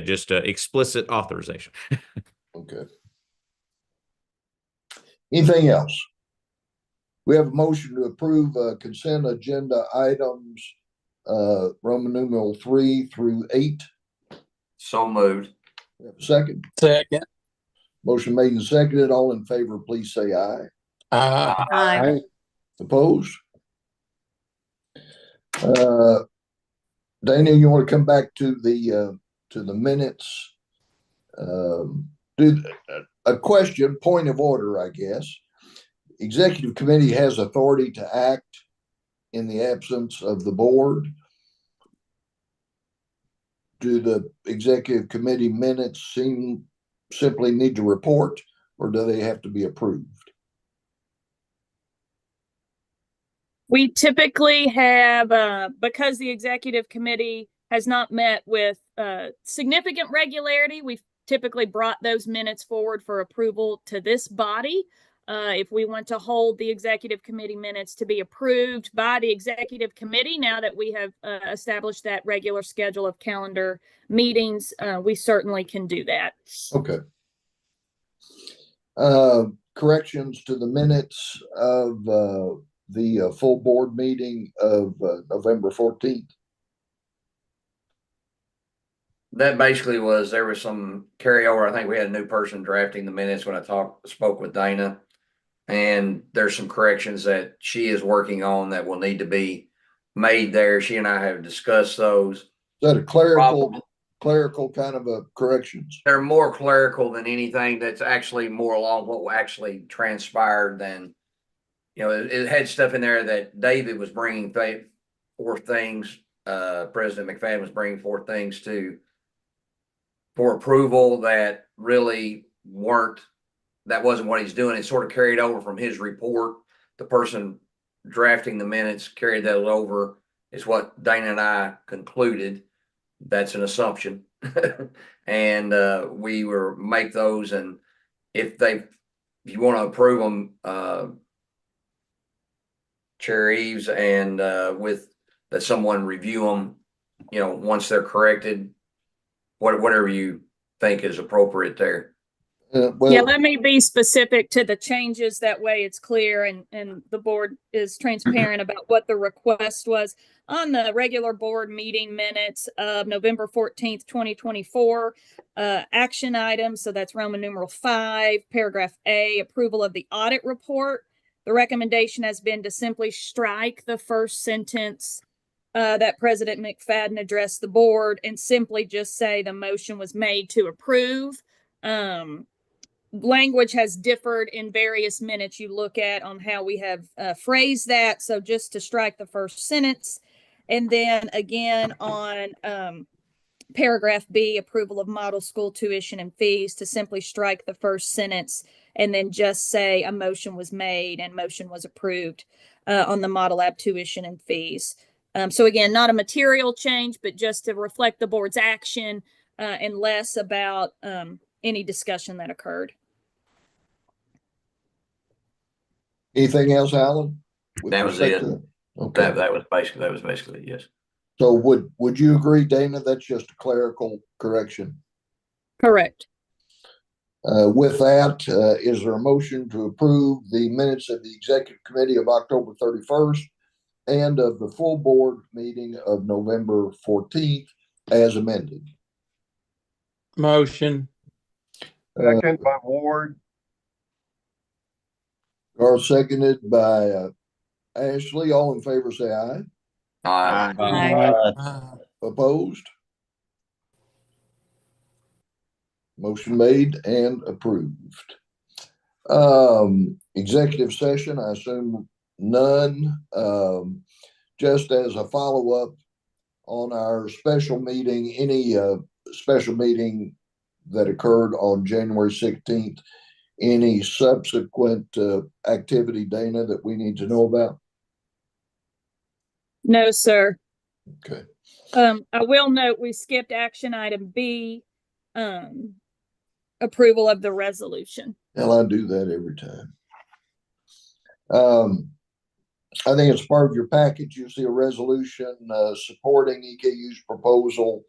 just explicit authorization. Okay. Anything else? We have a motion to approve consent agenda items Roman numeral 3 through 8. So moved. We have a second. Second. Motion made and seconded. All in favor, please say aye. Aye. Opposed? Dana, you want to come back to the minutes? A question, point of order, I guess. Executive committee has authority to act in the absence of the board. Do the executive committee minutes simply need to report, or do they have to be approved? We typically have, because the executive committee has not met with significant regularity, we've typically brought those minutes forward for approval to this body. If we want to hold the executive committee minutes to be approved by the executive committee, now that we have established that regular schedule of calendar meetings, we certainly can do that. Okay. Corrections to the minutes of the full board meeting of November 14th. That basically was, there was some carryover. I think we had a new person drafting the minutes when I spoke with Dana. And there's some corrections that she is working on that will need to be made there. She and I have discussed those. Is that a clerical kind of a corrections? They're more clerical than anything. That's actually more along what actually transpired than, it had stuff in there that David was bringing forth things. President McFadden was bringing forth things for approval that really that wasn't what he's doing. It sort of carried over from his report. The person drafting the minutes carried that over. It's what Dana and I concluded. That's an assumption. And we will make those. And if you want to approve them, Chair Eves, and with that someone review them, once they're corrected, whatever you think is appropriate there. Let me be specific to the changes. That way it's clear and the board is transparent about what the request was. On the regular board meeting minutes of November 14th, 2024, action items. So that's Roman numeral 5, paragraph A, approval of the audit report. The recommendation has been to simply strike the first sentence that President McFadden addressed the board and simply just say the motion was made to approve. Language has differed in various minutes you look at on how we have phrased that. So just to strike the first sentence. And then again on paragraph B, approval of model school tuition and fees, to simply strike the first sentence and then just say a motion was made and motion was approved on the model lab tuition and fees. So again, not a material change, but just to reflect the board's action and less about any discussion that occurred. Anything else, Alan? with That was respect it. to that? Okay. That was basically it, yes. So would you agree, Dana, that's just a clerical correction? Correct. With that, is there a motion to approve the minutes of the executive committee of October 31st and of the full board meeting of November 14th as amended? Motion. Second by Ward. Carl, seconded by Ashley. All in favor, say aye. Aye. Opposed? Motion made and approved. Executive session, I assume none. Just as a follow-up on our special meeting, any special meeting that occurred on January 16th, any subsequent activity, Dana, that we need to know about? No, sir. Okay. I will note we skipped action item B, approval of the resolution. Hell, I do that every time. I think it's part of your package. You see a resolution supporting EKU's proposal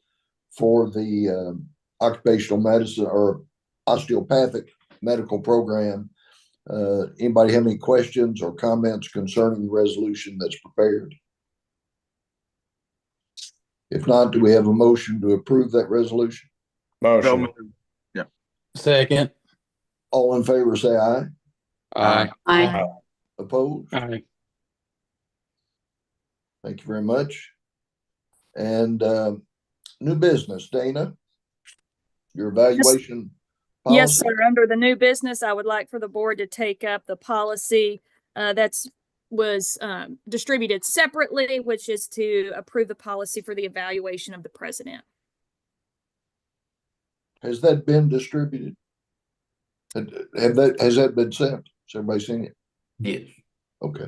for the occupational medicine or osteopathic medical program. Anybody have any questions or comments concerning the resolution that's prepared? If not, do we have a motion to approve that resolution? Motion. Yeah. Second. All in favor, say aye. Aye. Aye. Opposed? Aye. Thank you very much. And new business, Dana, your evaluation policy. Yes, sir. Under the new business, I would like for the board to take up the policy was distributed separately, which is to approve the policy for the evaluation of the president. Has that been distributed? Has that been sent? Has everybody seen it? Yes. Okay.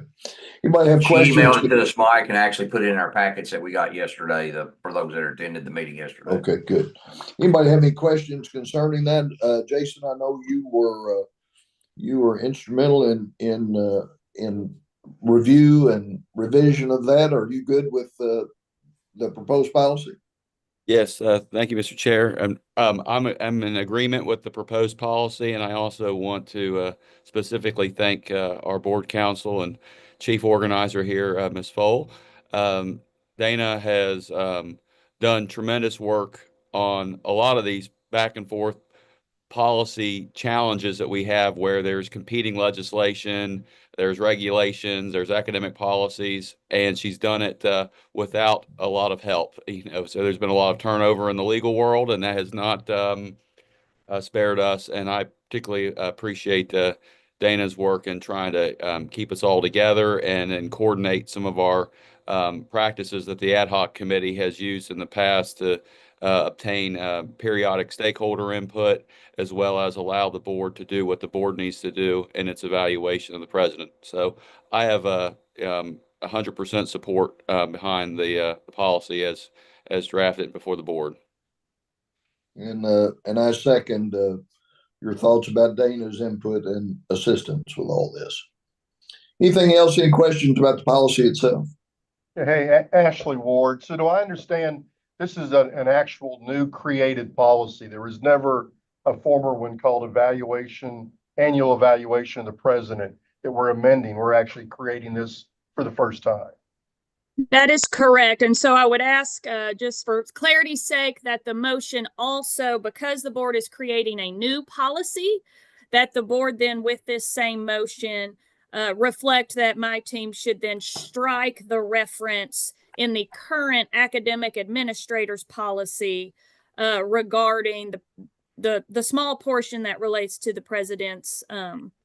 Anybody have She questions? emailed it to us, Mike, and actually put it in our packets that we got yesterday, for those that attended the meeting yesterday. Okay, good. Anybody have any questions concerning that? Jason, I know you were instrumental in review and revision of that. Are you good with the proposed policy? Yes, thank you, Mr. Chair. I'm in agreement with the proposed policy, and I also want to specifically thank our board counsel and chief organizer here, Ms. Fole. Dana has done tremendous work on a lot of these back and forth policy challenges that we have, where there's competing legislation, there's regulations, there's academic policies, and she's done it without a lot of help. So there's been a lot of turnover in the legal world, and that has not spared us. And I particularly appreciate Dana's work in trying to keep us all together and then coordinate some of our practices that the ad hoc committee has used in the past to obtain periodic stakeholder input, as well as allow the board to do what the board needs to do in its evaluation of the president. So I have 100% support behind the policy as drafted before the board. And I second your thoughts about Dana's input and assistance with all this. Anything else? Any questions about the policy itself? Hey, Ashley Ward. So do I understand this is an actual new created policy? There was never a former one called annual evaluation of the president that we're amending. We're actually creating this for the first time. That is correct. And so I would ask, just for clarity's sake, that the motion also, because the board is creating a new policy, that the board then with this same motion reflect that my team should then strike the reference in the current academic administrators policy regarding the small portion that relates to the president's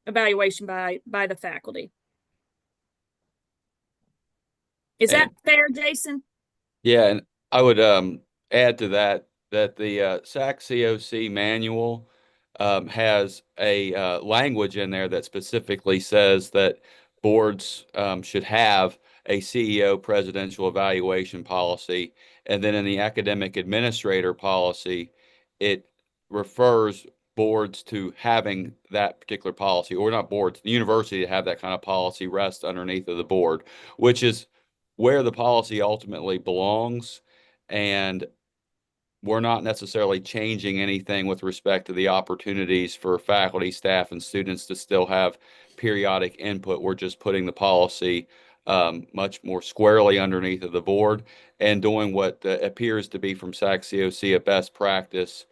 evaluation by the faculty. Is that fair, Jason? Yeah, and I would add to that the SAC COC manual has a language in there that specifically says that boards should have a CEO presidential evaluation policy. And then in the academic administrator policy, it refers boards to having that particular policy, or not boards, the university to have that kind of policy rest underneath of the board, which is where the policy ultimately belongs. And we're not necessarily changing anything with respect to the opportunities for faculty, staff, and students to still have periodic input. We're just putting the policy much more squarely underneath of the board and doing what appears to be from SAC COC a best practice,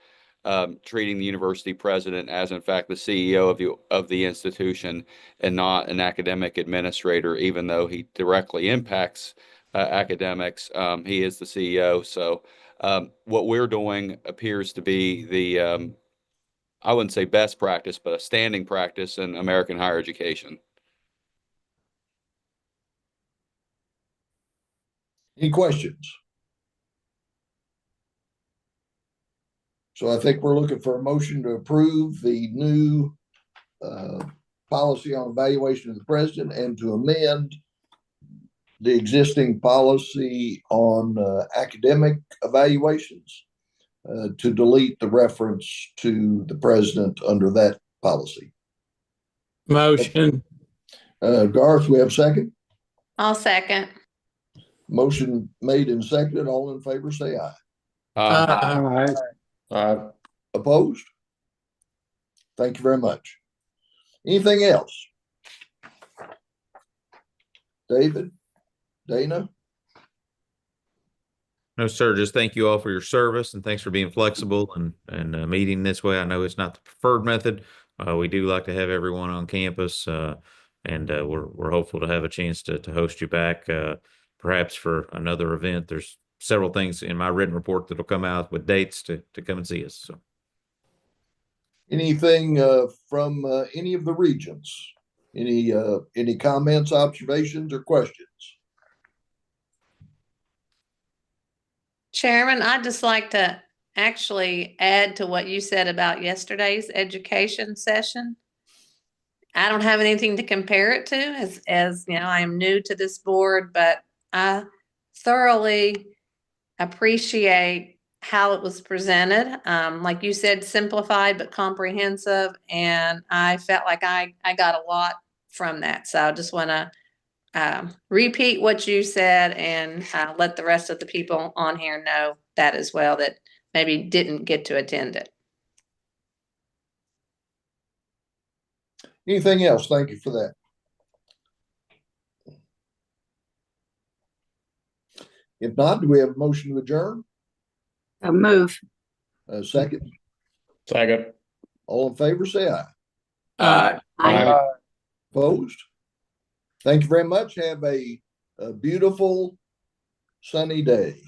treating the university president as in fact the CEO of the institution and not an academic administrator, even though he directly impacts academics. He is the CEO. So what we're doing appears to be the, I wouldn't say best practice, but a standing practice in American higher education. Any questions? So I think we're looking for a motion to approve the new policy on evaluation of the president and to amend the existing policy on academic evaluations to delete the reference to the president under that policy. Motion. Garth, we have a second? I'll second. Motion made and seconded. All in favor, say aye. Aye. Opposed? Thank you very much. Anything else? David? Dana? No, sir. Just thank you all for your service and thanks for being flexible and meeting this way. I know it's not the preferred method. We do like to have everyone on campus, and we're hopeful to have a chance to host you back, perhaps for another event. There's several things in my written report that'll come out with dates to come and see us. So, anything from any of the regents? Any comments, observations, or questions? Chairman, I'd just like to actually add to what you said about yesterday's education session. I don't have anything to compare it to as you know, I am new to this board, but I thoroughly appreciate how it was presented. Like you said, simplified but comprehensive. And I felt like I got a lot from that. So I just want to repeat what you said and let the rest of the people on here know that as well, that maybe didn't get to attend it. Anything else? Thank you for that. If not, do we have a motion to adjourn? A move. Second. Second. All in favor, say aye. Aye. Aye. Opposed? Thank you very much. Have a beautiful sunny day.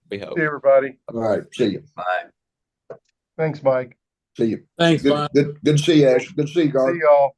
We hope. See everybody. All right. See you. Bye. Thanks, Mike. See you. Thanks, Good, Mike. good to see you, Ash. Good to see you, Garth. See y'all.